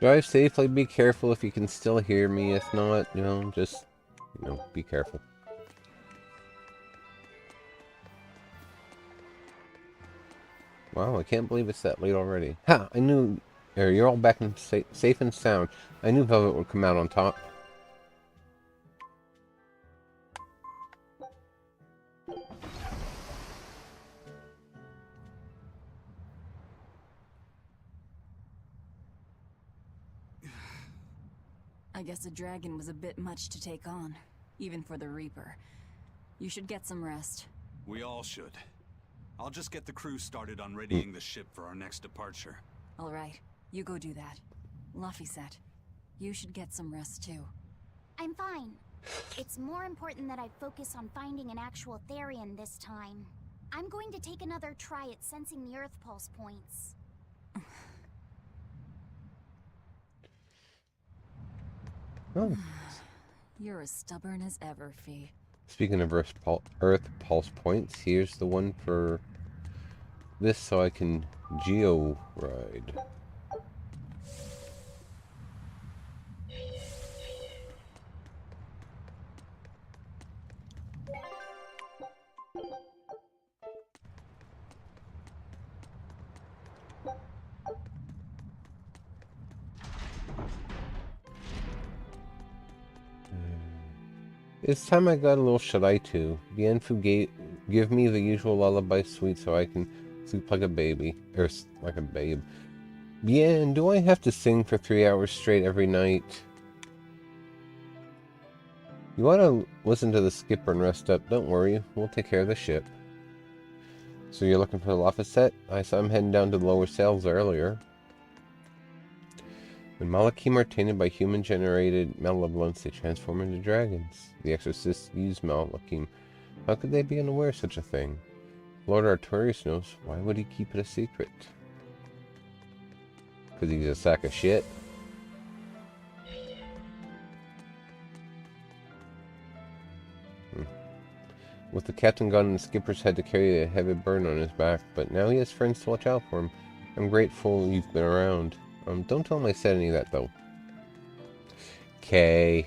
Speaker 1: Drive safely, be careful if you can still hear me. If not, just, be careful. Wow, I can't believe it's that late already. Ha! I knew... You're all back in safe and sound. I knew Velvet would come out on top.
Speaker 5: I guess a dragon was a bit much to take on, even for the Reaper. You should get some rest.
Speaker 2: We all should. I'll just get the crew started on readying the ship for our next departure.
Speaker 5: All right, you go do that. Laphicet, you should get some rest too.
Speaker 12: I'm fine. It's more important that I focus on finding an actual Therian this time. I'm going to take another try at sensing the Earth pulse points.
Speaker 1: Oh.
Speaker 5: You're as stubborn as ever, Fee.
Speaker 1: Speaking of Earth pulse points, here's the one for this so I can geo-ride. It's time I got a little shut-eye too. Bienfu give me the usual lullaby suite so I can sleep like a baby. Or like a babe. Bien, do I have to sing for 3 hours straight every night? You want to listen to the skipper and rest up. Don't worry, we'll take care of the ship. So you're looking for the Laphicet? I saw him heading down to the lower sails earlier. When Malachim are tainted by human-generated malevolence, they transform into dragons. The exorcists use Malachim. How could they be unaware of such a thing? Lord Artorius knows. Why would he keep it a secret? Because he's a sack of shit? With the captain gone, the skipper's had to carry a heavy burden on his back, but now he has friends to watch out for him. I'm grateful you've been around. Don't tell him I said any of that, though. Okay.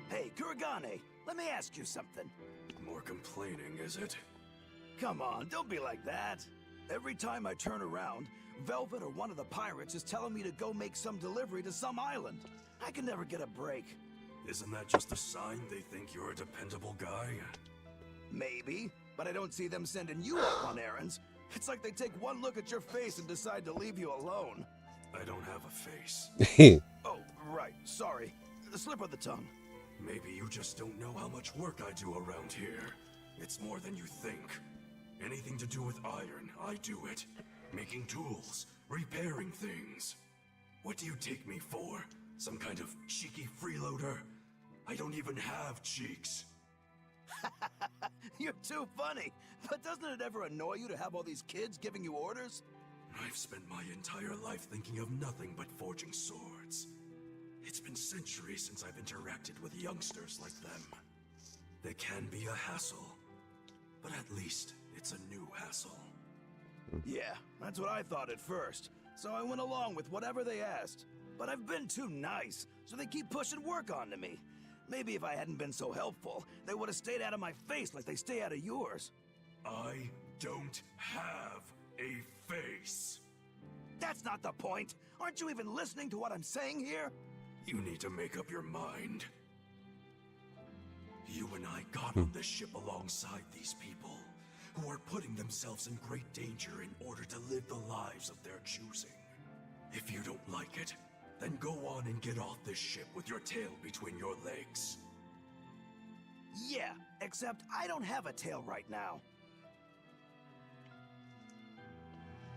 Speaker 6: Hey, Kuragane, let me ask you something.
Speaker 14: More complaining, is it?
Speaker 6: Come on, don't be like that. Every time I turn around, Velvet or one of the pirates is telling me to go make some delivery to some island. I can never get a break.
Speaker 14: Isn't that just a sign they think you're a dependable guy?
Speaker 6: Maybe, but I don't see them sending you out on errands. It's like they take one look at your face and decide to leave you alone.
Speaker 14: I don't have a face.
Speaker 6: Oh, right, sorry. The slip of the tongue.
Speaker 14: Maybe you just don't know how much work I do around here. It's more than you think. Anything to do with iron, I do it. Making tools, repairing things. What do you take me for? Some kind of cheeky freeloader? I don't even have cheeks.
Speaker 6: You're too funny. But doesn't it ever annoy you to have all these kids giving you orders?
Speaker 14: I've spent my entire life thinking of nothing but forging swords. It's been centuries since I've interacted with youngsters like them. They can be a hassle, but at least it's a new hassle.
Speaker 6: Yeah, that's what I thought at first. So I went along with whatever they asked. But I've been too nice, so they keep pushing work onto me. Maybe if I hadn't been so helpful, they would have stayed out of my face like they stay out of yours.
Speaker 14: I don't have a face.
Speaker 6: That's not the point. Aren't you even listening to what I'm saying here?
Speaker 14: You need to make up your mind. You and I got on this ship alongside these people, who are putting themselves in great danger in order to live the lives of their choosing. If you don't like it, then go on and get off this ship with your tail between your legs.
Speaker 6: Yeah, except I don't have a tail right now.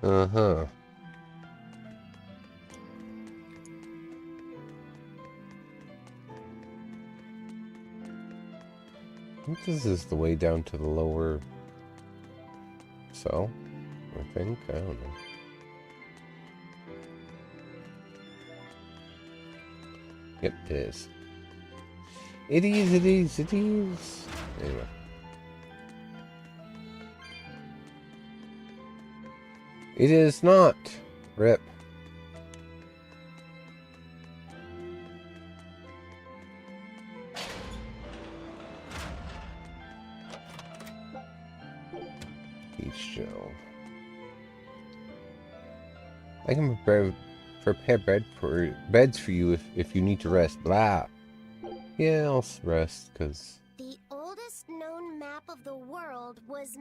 Speaker 1: Uh-huh. I think this is the way down to the lower cell, I think. I don't know. Yep, it is. It is, it is, it is. Anyway. It is not. Rip. I can prepare beds for you if you need to rest. Blah. Yeah, I'll rest, because...
Speaker 4: The oldest known map of the world was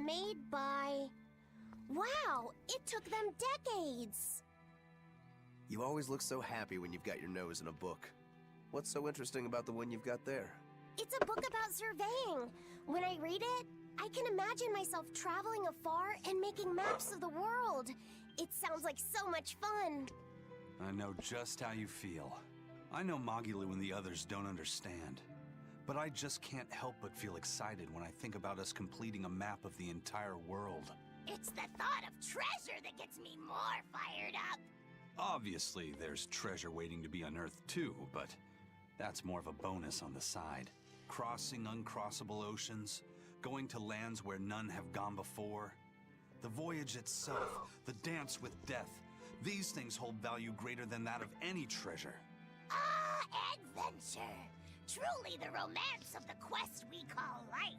Speaker 7: Wow, it took them decades!
Speaker 10: You always look so happy when you've got your nose in a book. What's so interesting about the one you've got there?
Speaker 7: It's a book about surveying. When I read it, I can imagine myself traveling afar and making maps of the world. It sounds like so much fun.
Speaker 2: I know just how you feel. I know Magilu and the others don't understand. But I just can't help but feel excited when I think about us completing a map of the entire world.
Speaker 4: It's the thought of treasure that gets me more fired up.
Speaker 2: Obviously, there's treasure waiting to be unearthed too, but that's more of a bonus on the side. Crossing uncrossable oceans, going to lands where none have gone before. The voyage itself, the dance with death, these things hold value greater than that of any treasure.
Speaker 4: Ah, adventure! Truly the romance of the quest we call life.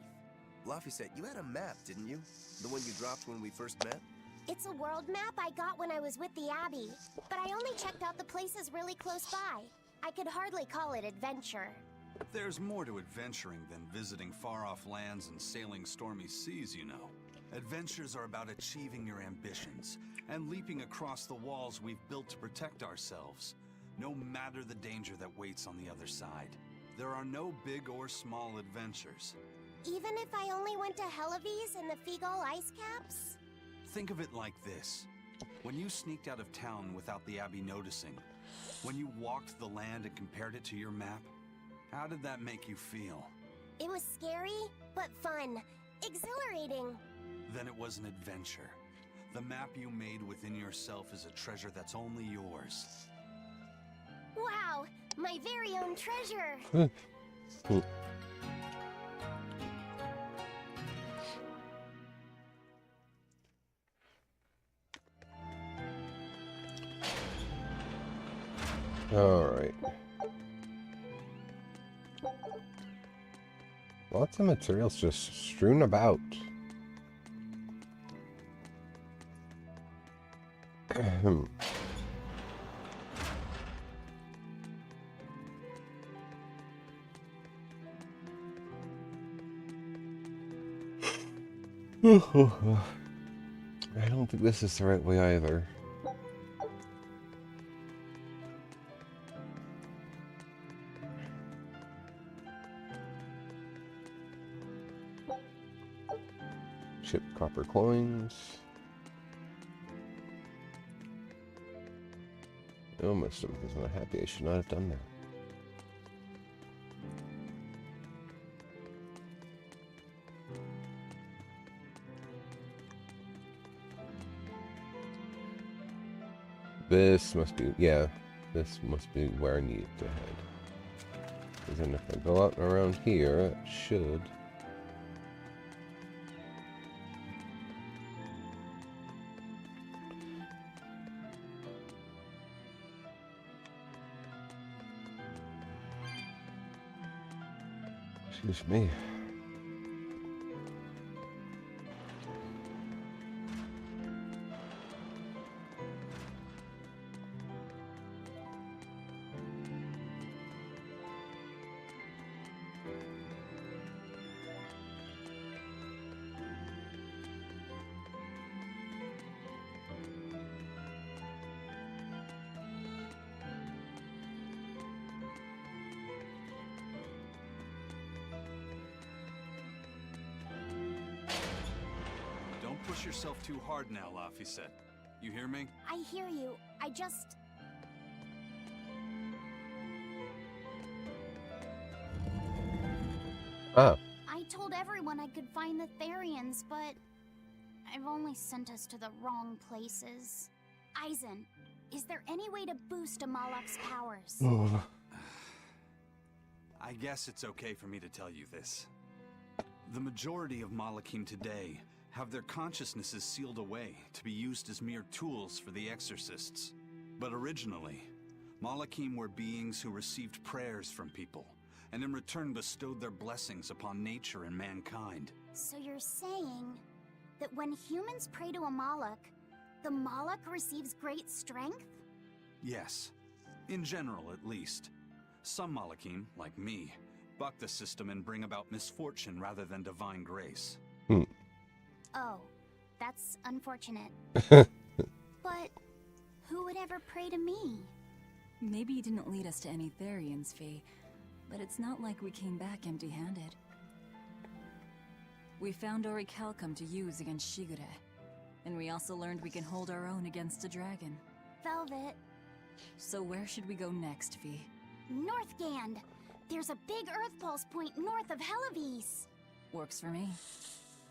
Speaker 10: Laphicet, you had a map, didn't you? The one you dropped when we first met?
Speaker 7: It's a world map I got when I was with the Abbey, but I only checked out the places really close by. I could hardly call it adventure.
Speaker 2: There's more to adventuring than visiting far-off lands and sailing stormy seas, you know. Adventures are about achieving your ambitions and leaping across the walls we've built to protect ourselves, no matter the danger that waits on the other side. There are no big or small adventures.
Speaker 7: Even if I only went to Helavis and the Figol ice caps?
Speaker 2: Think of it like this. When you sneaked out of town without the Abbey noticing, when you walked the land and compared it to your map, how did that make you feel?
Speaker 7: It was scary, but fun. Exhilarating.
Speaker 2: Then it was an adventure. The map you made within yourself is a treasure that's only yours.
Speaker 7: Wow, my very own treasure.
Speaker 1: All right. Lots of materials just strewn about. I don't think this is the right way either. Chipped copper coins. Oh, my stomach is not happy. I should not have done that. This must be, yeah, this must be where I need to head. Because then if I go out and around here, it should. Excuse me.
Speaker 2: Push yourself too hard now, Laphicet. You hear me?
Speaker 7: I hear you. I just...
Speaker 1: Ah.
Speaker 12: I told everyone I could find the Therians, but I've only sent us to the wrong places. Aizen, is there any way to boost Amalok's powers?
Speaker 1: Oh.
Speaker 2: I guess it's okay for me to tell you this. The majority of Malakim today have their consciousnesses sealed away to be used as mere tools for the exorcists. But originally, Malakim were beings who received prayers from people, and in return bestowed their blessings upon nature and mankind.
Speaker 12: So you're saying that when humans pray to a Malak, the Malak receives great strength?
Speaker 2: Yes, in general at least. Some Malakim, like me, buck the system and bring about misfortune rather than divine grace.
Speaker 7: Oh,
Speaker 12: That's unfortunate. But who would ever pray to me?
Speaker 5: Maybe you didn't lead us to any Therians, Fee, but it's not like we came back empty-handed. We found orichalcum to use against Shigure, and we also learned we can hold our own against a dragon.
Speaker 12: Velvet.
Speaker 5: So where should we go next, Fee?
Speaker 12: Northgand! There's a big Earth Pulse point north of Helivis.
Speaker 5: Works for me.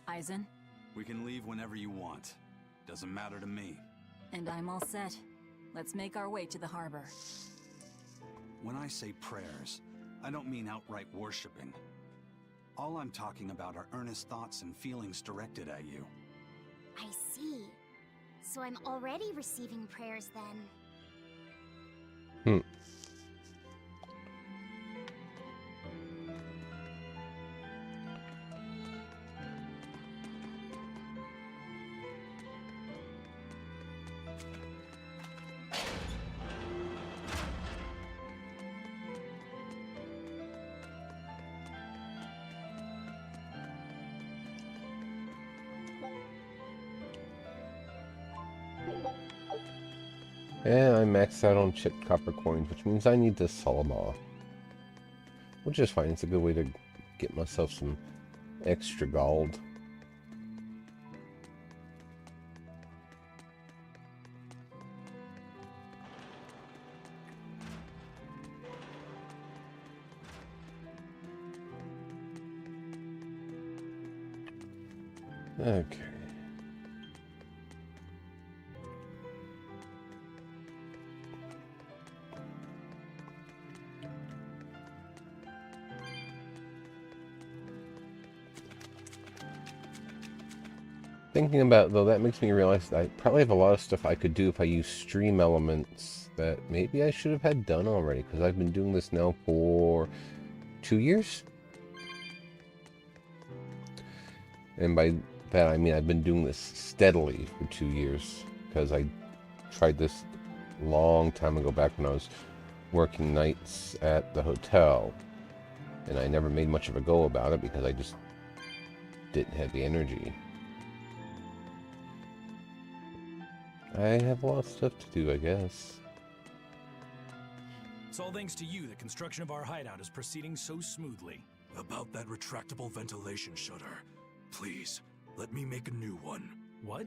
Speaker 5: Eisen?
Speaker 2: We can leave whenever you want. Doesn't matter to me.
Speaker 5: And I'm all set. Let's make our way to the harbor.
Speaker 2: When I say prayers, I don't mean outright worshipping. All I'm talking about are earnest thoughts and feelings directed at you.
Speaker 12: I see. So I'm already receiving prayers then.
Speaker 1: Yeah, I'm maxed out on chipped copper coins, which means I need to sell them all. Which is fine. It's a good way to get myself some extra gold. Okay. Thinking about, though, that makes me realize that I probably have a lot of stuff I could do if I use stream elements that maybe I should have had done already, because I've been doing this now for 2 years? And by that I mean I've been doing this steadily for 2 years, because I tried this a long time ago back when I was working nights at the hotel, and I never made much of a go about it because I just didn't have the energy. I have a lot of stuff to do, I guess.
Speaker 15: It's all thanks to you that construction of our hideout is proceeding so smoothly.
Speaker 14: About that retractable ventilation shutter, please, let me make a new one.
Speaker 15: What?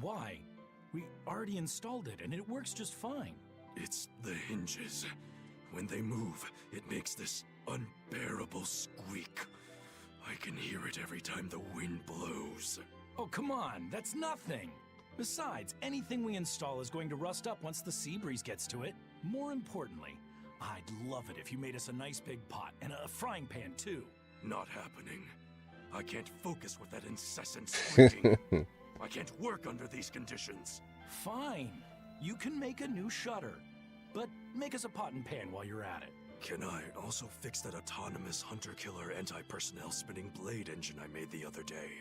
Speaker 15: Why? We already installed it, and it works just fine.
Speaker 14: It's the hinges. When they move, it makes this unbearable squeak. I can hear it every time the wind blows.
Speaker 15: Oh, come on, that's nothing. Besides, anything we install is going to rust up once the sea breeze gets to it. More importantly, I'd love it if you made us a nice big pot and a frying pan too.
Speaker 14: Not happening. I can't focus with that incessant squeaking. I can't work under these conditions.
Speaker 15: Fine. You can make a new shutter. But make us a pot and pan while you're at it.
Speaker 14: Can I also fix that autonomous hunter-killer anti-personnel spinning blade engine I made the other day?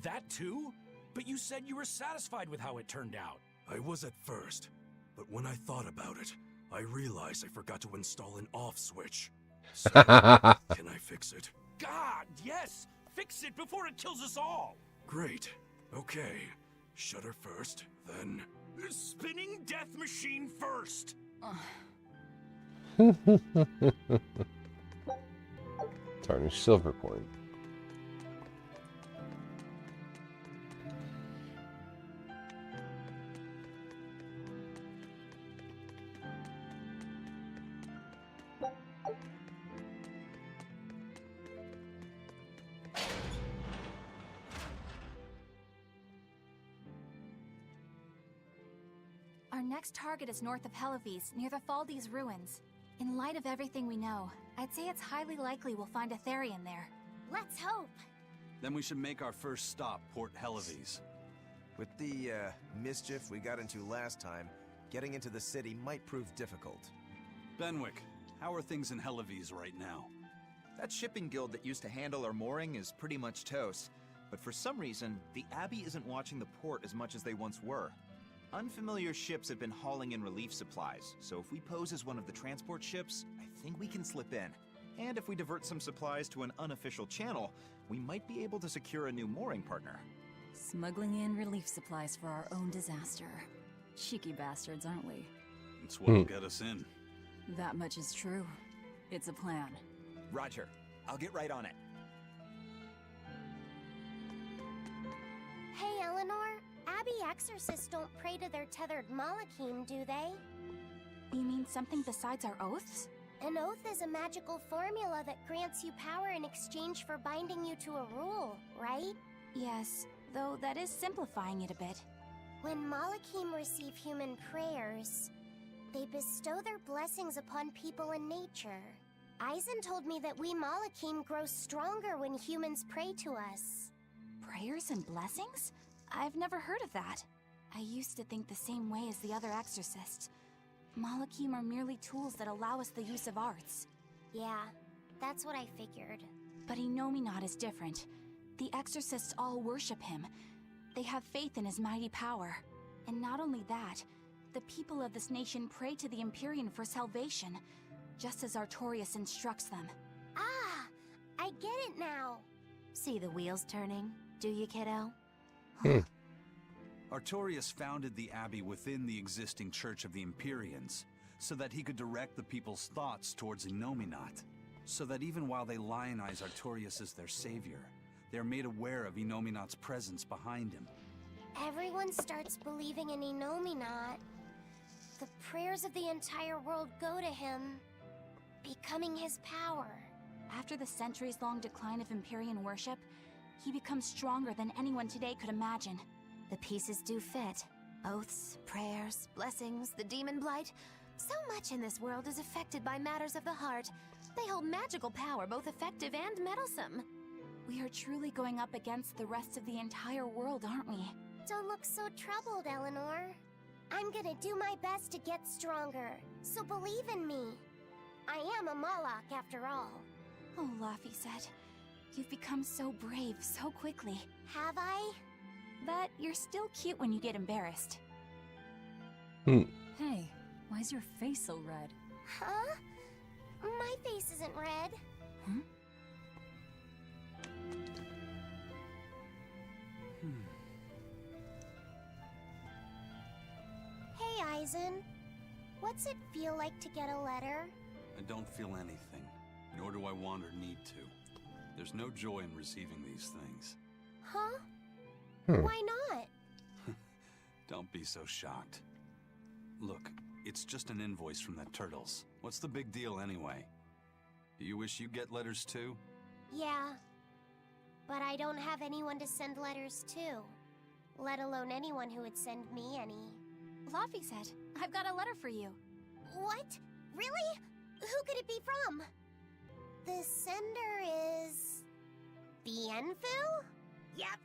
Speaker 15: That too? But you said you were satisfied with how it turned out.
Speaker 14: I was at first, but when I thought about it, I realized I forgot to install an off switch. So, can I fix it?
Speaker 15: God, yes! Fix it before it kills us all!
Speaker 14: Great. Okay. Shutter first, then...
Speaker 15: Spinning death machine first!
Speaker 1: Tarnished silver coin.
Speaker 3: Our next target is north of Helivis, near the Faldi's ruins. In light of everything we know, I'd say it's highly likely we'll find a Therian there.
Speaker 12: Let's hope.
Speaker 2: Then we should make our first stop, Port Helivis.
Speaker 16: With the mischief we got into last time, getting into the city might prove difficult.
Speaker 2: Benwick, how are things in Helivis right now?
Speaker 17: That shipping guild that used to handle our mooring is pretty much toast. But for some reason, the Abbey isn't watching the port as much as they once were. Unfamiliar ships have been hauling in relief supplies, so if we pose as one of the transport ships, I think we can slip in. And if we divert some supplies to an unofficial channel, we might be able to secure a new mooring partner.
Speaker 5: Smuggling in relief supplies for our own disaster. Cheeky bastards, aren't we?
Speaker 2: It's what'll get us in.
Speaker 5: That much is true. It's a plan.
Speaker 17: Roger. I'll get right on it.
Speaker 7: Hey, Eleanor. Abbey exorcists don't pray to their tethered Malachim, do they?
Speaker 12: You mean something besides our oaths?
Speaker 7: An oath is a magical formula that grants you power in exchange for binding you to a rule, right?
Speaker 12: Yes, though that is simplifying it a bit.
Speaker 7: When Malachim receive human prayers, they bestow their blessings upon people and nature. Eisen told me that we Malachim grow stronger when humans pray to us.
Speaker 12: Prayers and blessings? I've never heard of that. I used to think the same way as the other exorcists. Malachim are merely tools that allow us the use of arts.
Speaker 7: Yeah, that's what I figured.
Speaker 12: But Innominat is different. The exorcists all worship him. They have faith in his mighty power. And not only that, the people of this nation pray to the Empyrean for salvation, just as Artorias instructs them.
Speaker 7: Ah, I get it now.
Speaker 3: See the wheels turning, do you, kiddo?
Speaker 2: Artorias founded the Abbey within the existing Church of the Empyreans, so that he could direct the people's thoughts towards Innominat. So that even while they lionize Artorias as their savior, they are made aware of Innominat's presence behind him.
Speaker 7: Everyone starts believing in Innominat. The prayers of the entire world go to him, becoming his power.
Speaker 12: After the centuries-long decline of Empyrean worship, he becomes stronger than anyone today could imagine.
Speaker 3: The pieces do fit. Oaths, prayers, blessings, the demon blight. So much in this world is affected by matters of the heart. They hold magical power, both effective and meddlesome.
Speaker 12: We are truly going up against the rest of the entire world, aren't we?
Speaker 7: Don't look so troubled, Eleanor. I'm gonna do my best to get stronger, so believe in me. I am a Malak after all.
Speaker 12: Oh, Laphicet, you've become so brave so quickly.
Speaker 7: Have I?
Speaker 12: But you're still cute when you get embarrassed.
Speaker 5: Hey, why's your face so red?
Speaker 7: Huh? My face isn't red.
Speaker 5: Hmm?
Speaker 7: Hey, Eisen. What's it feel like to get a letter?
Speaker 2: I don't feel anything, nor do I want or need to. There's no joy in receiving these things.
Speaker 7: Huh? Why not?
Speaker 2: Don't be so shocked. Look, it's just an invoice from the Turtles. What's the big deal anyway? Do you wish you get letters too?
Speaker 7: Yeah. But I don't have anyone to send letters to. Let alone anyone who would send me any.
Speaker 12: Laphicet, I've got a letter for you.
Speaker 7: What? Really? Who could it be from? The sender is... Bienfu?
Speaker 4: Yup.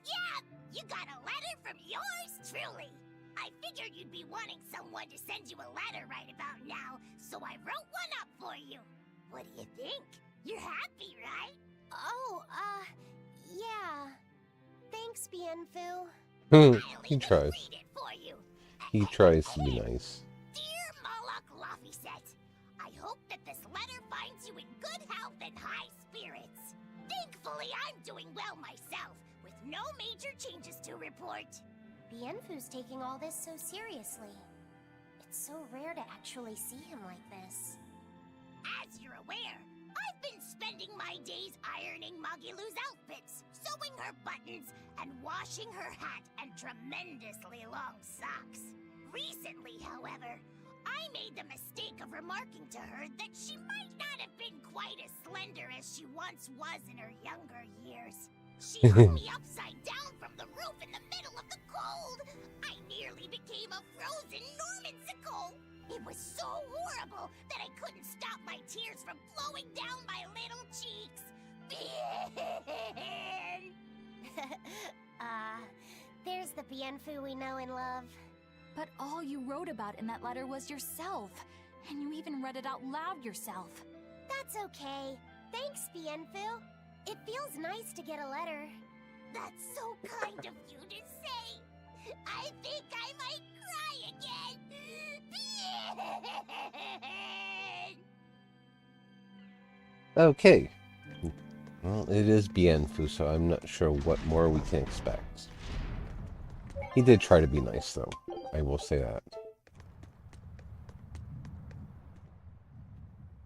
Speaker 4: You got a letter from yours truly. I figured you'd be wanting someone to send you a letter right about now, so I wrote one up for you. What do you think? You're happy, right?
Speaker 7: Oh, yeah. Thanks, Bienfu.
Speaker 1: He tries.
Speaker 4: Read it for you.
Speaker 1: He tries to be nice.
Speaker 4: Dear Malak Laphicet, I hope that this letter finds you in good health and high spirits. Thankfully, I'm doing well myself, with no major changes to report.
Speaker 7: Bienfu's taking all this so seriously. It's so rare to actually see him like this.
Speaker 4: As you're aware, I've been spending my days ironing Magilu's outfits, sewing her buttons, and washing her hat and tremendously long socks. Recently, however, I made the mistake of remarking to her that she might not have been quite as slender as she once was in her younger years. She hung me upside down from the roof in the middle of the cold. I nearly became a frozen Normansicle. It was so horrible that I couldn't stop my tears from flowing down my little cheeks.
Speaker 7: There's the Bienfu we know and love.
Speaker 12: But all you wrote about in that letter was yourself. And you even read it out loud yourself.
Speaker 7: That's okay. Thanks, Bienfu. It feels nice to get a letter.
Speaker 4: That's so kind of you to say. I think I might cry again.
Speaker 1: Okay. Well, it is Bienfu, so I'm not sure what more we can expect. He did try to be nice, though. I will say that.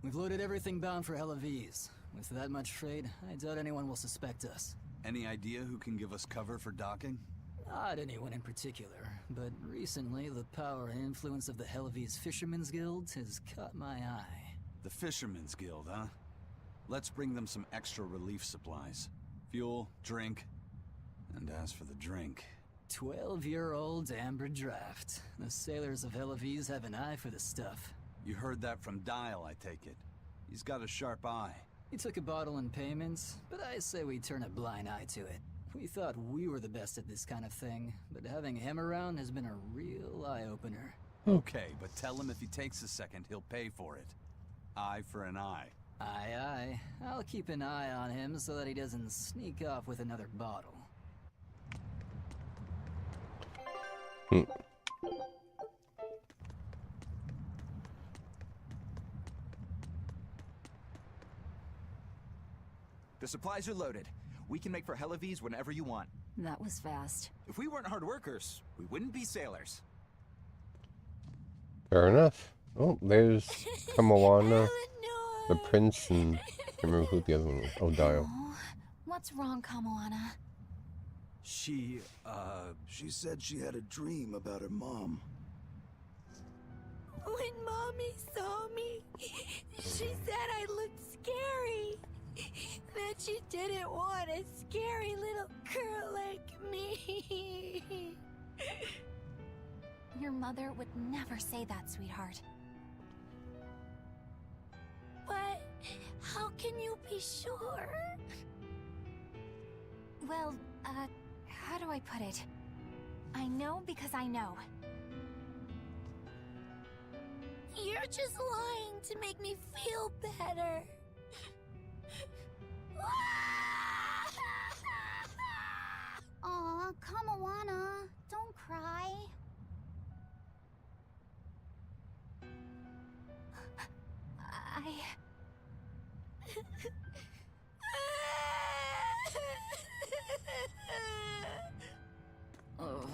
Speaker 18: We've loaded everything bound for Helaviz. With that much freight, I doubt anyone will suspect us.
Speaker 2: Any idea who can give us cover for docking?
Speaker 18: Not anyone in particular, but recently the power and influence of the Helaviz Fishermen's Guild has caught my eye.
Speaker 2: The Fishermen's Guild, huh? Let's bring them some extra relief supplies. Fuel, drink, and as for the drink...
Speaker 18: 12-year-old amber draft. The sailors of Helaviz have an eye for the stuff.
Speaker 2: You heard that from Dial, I take it. He's got a sharp eye.
Speaker 18: He took a bottle in payments, but I say we turn a blind eye to it. We thought we were the best at this kind of thing, but having him around has been a real eye-opener.
Speaker 2: Okay, but tell him if he takes a second, he'll pay for it. Eye for an eye.
Speaker 18: Aye, aye. I'll keep an eye on him so that he doesn't sneak off with another bottle.
Speaker 17: The supplies are loaded. We can make for Helaviz whenever you want.
Speaker 5: That was fast.
Speaker 17: If we weren't hard workers, we wouldn't be sailors.
Speaker 1: Fair enough. Oh, there's Kamawana, the prince, and I can't remember who the other one was. Oh, Dial.
Speaker 12: What's wrong, Kamoana?
Speaker 6: She said she had a dream about her mom.
Speaker 4: When Mommy saw me, she said I looked scary. That she didn't want a scary little girl like me.
Speaker 12: Your mother would never say that, sweetheart.
Speaker 4: But how can you be sure?
Speaker 12: Well, how do I put it? I know because I know.
Speaker 4: You're just lying to make me feel better.
Speaker 3: Aw, Kamawana, don't cry.
Speaker 5: Oh,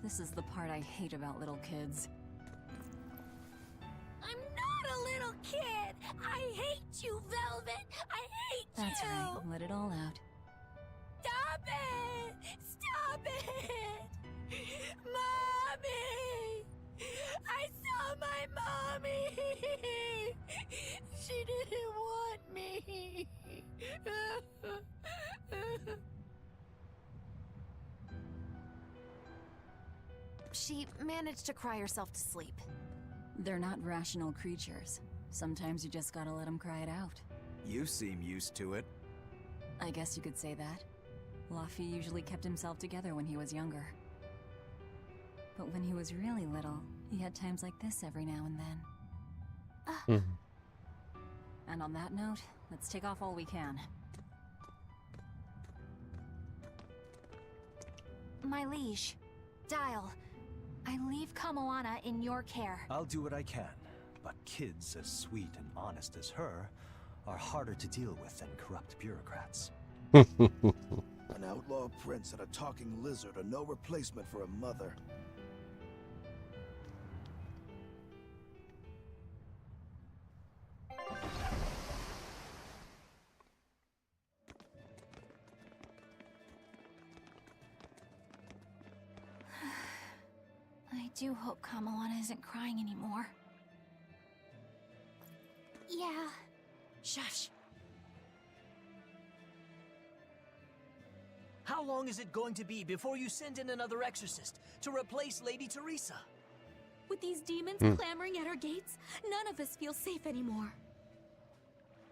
Speaker 5: this is the part I hate about little kids.
Speaker 4: I'm not a little kid. I hate you, Velvet. I hate
Speaker 5: That's
Speaker 4: you.
Speaker 5: right, let it all out.
Speaker 4: Stop it! Stop it! Mommy! I saw my mommy! She didn't want me!
Speaker 3: She managed to cry herself to sleep.
Speaker 5: They're not rational creatures. Sometimes you just gotta let them cry it out.
Speaker 16: You seem used to it.
Speaker 5: I guess you could say that. Laffy usually kept himself together when he was younger. But when he was really little, he had times like this every now and then. And on that note, let's take off all we can.
Speaker 12: My liege, Dial, I leave Kamoana in your care.
Speaker 19: I'll do what I can, but kids as sweet and honest as her are harder to deal with than corrupt bureaucrats.
Speaker 6: An outlaw prince and a talking lizard are no replacement for a mother.
Speaker 12: I do hope Kamoana isn't crying anymore.
Speaker 3: Yeah.
Speaker 12: Shush.
Speaker 10: How long is it going to be before you send in another exorcist to replace Lady Teresa?
Speaker 11: With these demons clamoring at our gates, none of us feel safe anymore.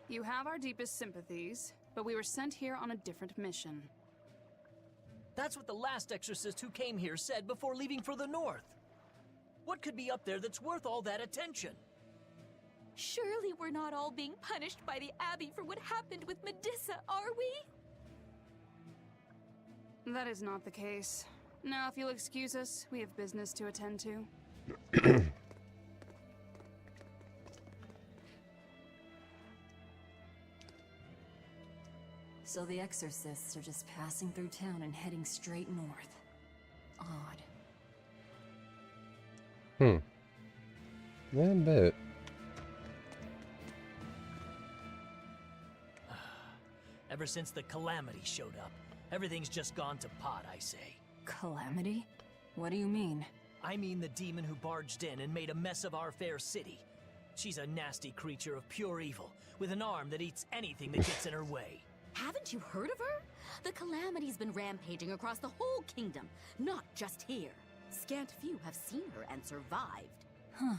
Speaker 20: You have our deepest sympathies, but we were sent here on a different mission.
Speaker 10: That's what the last exorcist who came here said before leaving for the north. What could be up there that's worth all that attention?
Speaker 11: Surely we're not all being punished by the Abbey for what happened with Medusa, are we?
Speaker 20: That is not the case. Now, if you'll excuse us, we have business to attend to.
Speaker 5: So the exorcists are just passing through town and heading straight north. Odd.
Speaker 1: Yeah, a bit.
Speaker 21: Ever since the Calamity showed up, everything's just gone to pot, I say.
Speaker 5: Calamity? What do you mean?
Speaker 21: I mean the demon who barged in and made a mess of our fair city. She's a nasty creature of pure evil, with an arm that eats anything that gets in her way.
Speaker 11: Haven't you heard of her? The Calamity's been rampaging across the whole kingdom, not just here. Scant few have seen her and survived.
Speaker 5: Huh.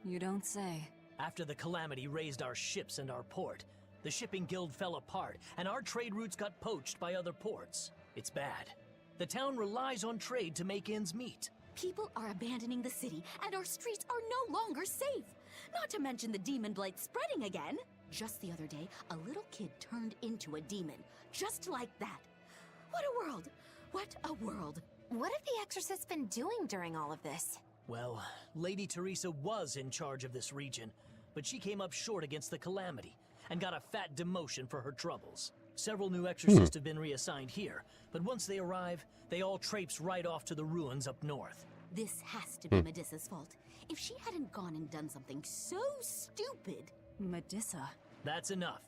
Speaker 5: You don't say.
Speaker 21: After the Calamity raised our ships and our port, the shipping guild fell apart, and our trade routes got poached by other ports. It's bad. The town relies on trade to make ends meet.
Speaker 11: People are abandoning the city, and our streets are no longer safe. Not to mention the demon blight spreading again. Just the other day, a little kid turned into a demon. Just like that. What a world! What a world!
Speaker 3: What have the Exorcists been doing during all of this?
Speaker 21: Well, Lady Teresa was in charge of this region, but she came up short against the Calamity and got a fat demotion for her troubles. Several new exorcists have been reassigned here, but once they arrive, they all traipse right off to the ruins up north.
Speaker 11: This has to be Medissa's fault. If she hadn't gone and done something so stupid...
Speaker 5: Medissa?
Speaker 21: That's enough.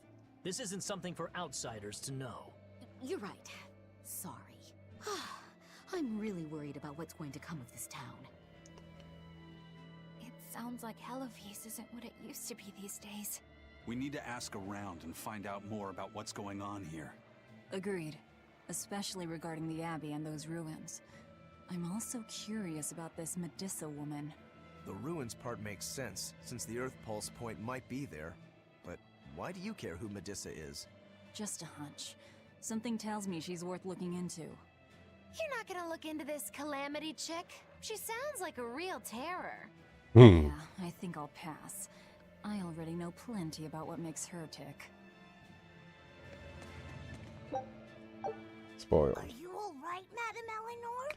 Speaker 21: This isn't something for outsiders to know.
Speaker 11: You're right. Sorry. I'm really worried about what's going to come of this town.
Speaker 12: It sounds like Hellafeast isn't what it used to be these days.
Speaker 2: We need to ask around and find out more about what's going on here.
Speaker 5: Agreed. Especially regarding the Abbey and those ruins. I'm also curious about this Medissa woman.
Speaker 16: The ruins part makes sense, since the Earth Pulse point might be there. But why do you care who Medissa is?
Speaker 5: Just a hunch. Something tells me she's worth looking into.
Speaker 3: You're not gonna look into this Calamity chick? She sounds like a real terror.
Speaker 5: Yeah, I think I'll pass. I already know plenty about what makes her tick.
Speaker 1: Spoiled.
Speaker 4: Are you all right, Madam Eleanor?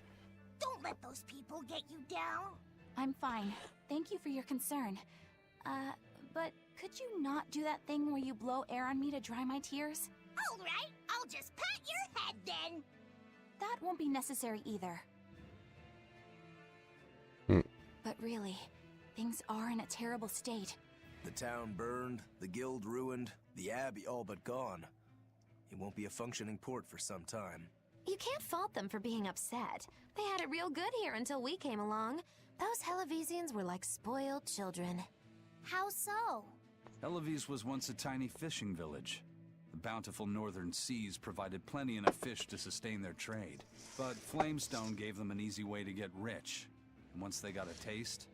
Speaker 4: Don't let those people get you down.
Speaker 12: I'm fine. Thank you for your concern. But could you not do that thing where you blow air on me to dry my tears?
Speaker 4: All right, I'll just pat your head then.
Speaker 12: That won't be necessary either. But really, things are in a terrible state.
Speaker 16: The town burned, the guild ruined, the abbey all but gone. It won't be a functioning port for some time.
Speaker 3: You can't fault them for being upset. They had it real good here until we came along. Those Hellavesians were like spoiled children.
Speaker 7: How so?
Speaker 2: Hellawes was once a tiny fishing village. The bountiful northern seas provided plenty enough fish to sustain their trade. But Flamestone gave them an easy way to get rich. And once they got a taste,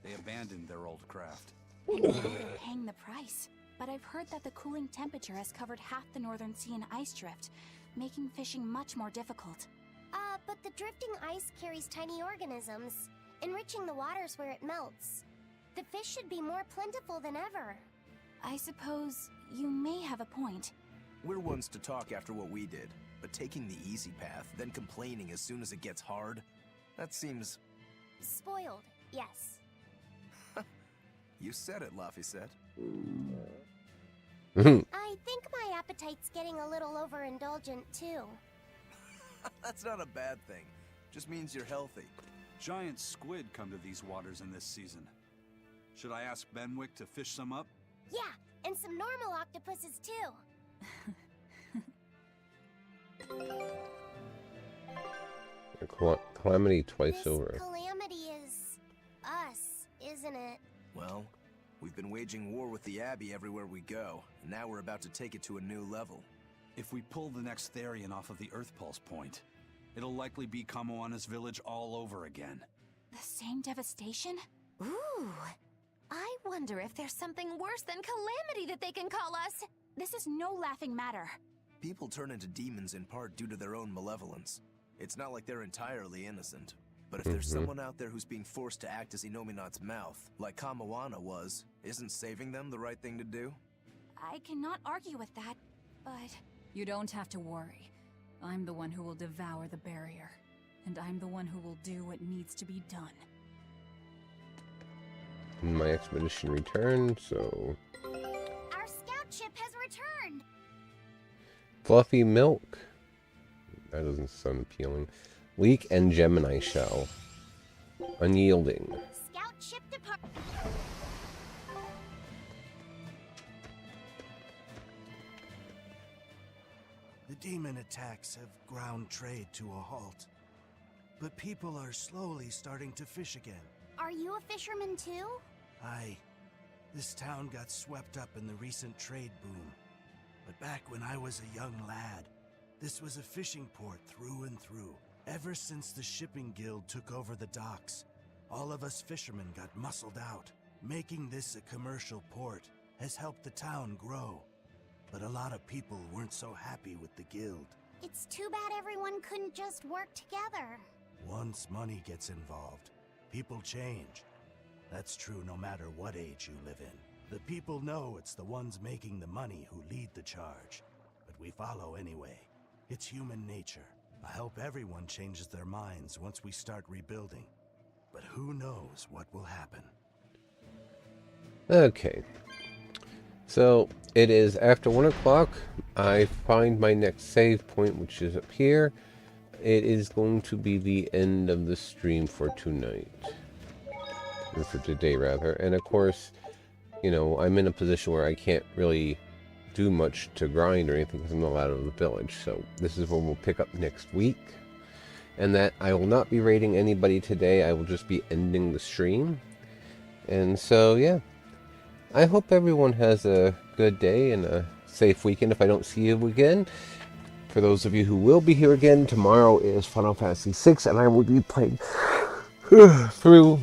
Speaker 2: they abandoned their old craft.
Speaker 12: And now they're paying the price. But I've heard that the cooling temperature has covered half the northern sea in ice drift, making fishing much more difficult.
Speaker 7: But the drifting ice carries tiny organisms, enriching the waters where it melts. The fish should be more plentiful than ever.
Speaker 12: I suppose you may have a point.
Speaker 16: We're ones to talk after what we did, but taking the easy path, then complaining as soon as it gets hard, that seems...
Speaker 7: Spoiled, yes.
Speaker 16: You said it, Laphicet.
Speaker 7: I think my appetite's getting a little overindulgent, too.
Speaker 16: That's not a bad thing. Just means you're healthy.
Speaker 2: Giant squid come to these waters in this season. Should I ask Benwick to fish some up?
Speaker 7: Yeah, and some normal octopuses, too.
Speaker 1: Calamity twice over.
Speaker 7: Calamity is... us, isn't it?
Speaker 16: Well, we've been waging war with the Abbey everywhere we go, and now we're about to take it to a new level.
Speaker 2: If we pull the next Therian off of the Earth Pulse point, it'll likely be Kamoana's village all over again.
Speaker 12: The same devastation?
Speaker 3: Ooh, I wonder if there's something worse than Calamity that they can call us.
Speaker 12: This is no laughing matter.
Speaker 16: People turn into demons in part due to their own malevolence. It's not like they're entirely innocent. But if there's someone out there who's being forced to act as Inominat's mouth, like Kamoana was, isn't saving them the right thing to do?
Speaker 12: I cannot argue with that, but...
Speaker 5: You don't have to worry. I'm the one who will devour the barrier. And I'm the one who will do what needs to be done.
Speaker 1: My expedition returned, so...
Speaker 7: Our scout ship has returned!
Speaker 1: Fluffy milk. That doesn't sound appealing. Leek and Gemini shell. Unyielding.
Speaker 7: Scout
Speaker 6: demon attacks have ground trade to a halt. But people are slowly starting to fish again.
Speaker 7: Are you a fisherman too?
Speaker 6: Aye. This town got swept up in the recent trade boom. But back when I was a young lad, this was a fishing port through and through. Ever since the shipping guild took over the docks, all of us fishermen got muscled out. Making this a commercial port has helped the town grow. But a lot of people weren't so happy with the guild.
Speaker 7: It's too bad everyone couldn't just work together.
Speaker 6: Once money gets involved, people change. That's true no matter what age you live in. The people know it's the ones making the money who lead the charge. But we follow anyway. It's human nature. I hope everyone changes their minds once we start rebuilding. But who knows what will happen.
Speaker 1: Okay. So, it is after 1 o'clock. I find my next save point, which is up here. It is going to be the end of the stream for tonight. Or for today, rather. And of course, you know, I'm in a position where I can't really do much to grind or anything because I'm not out of the village. So this is when we'll pick up next week. And that I will not be raiding anybody today. I will just be ending the stream. And so, yeah. I hope everyone has a good day and a safe weekend if I don't see you again. For those of you who will be here again, tomorrow is Final Fantasy VI, and I will be playing through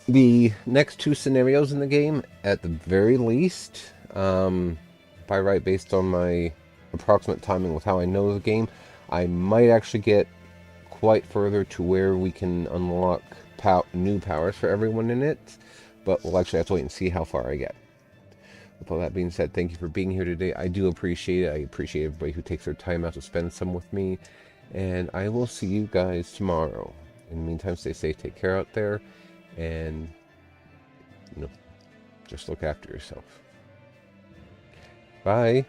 Speaker 1: the next 2 scenarios in the game, at the very least. By right, based on my approximate timing with how I know the game, I might actually get quite further to where we can unlock new powers for everyone in it. But we'll actually have to wait and see how far I get. With all that being said, thank you for being here today. I do appreciate it. I appreciate everybody who takes their time out to spend some with me. And I will see you guys tomorrow. In the meantime, stay safe, take care out there. And, you know, just look after yourself. Bye.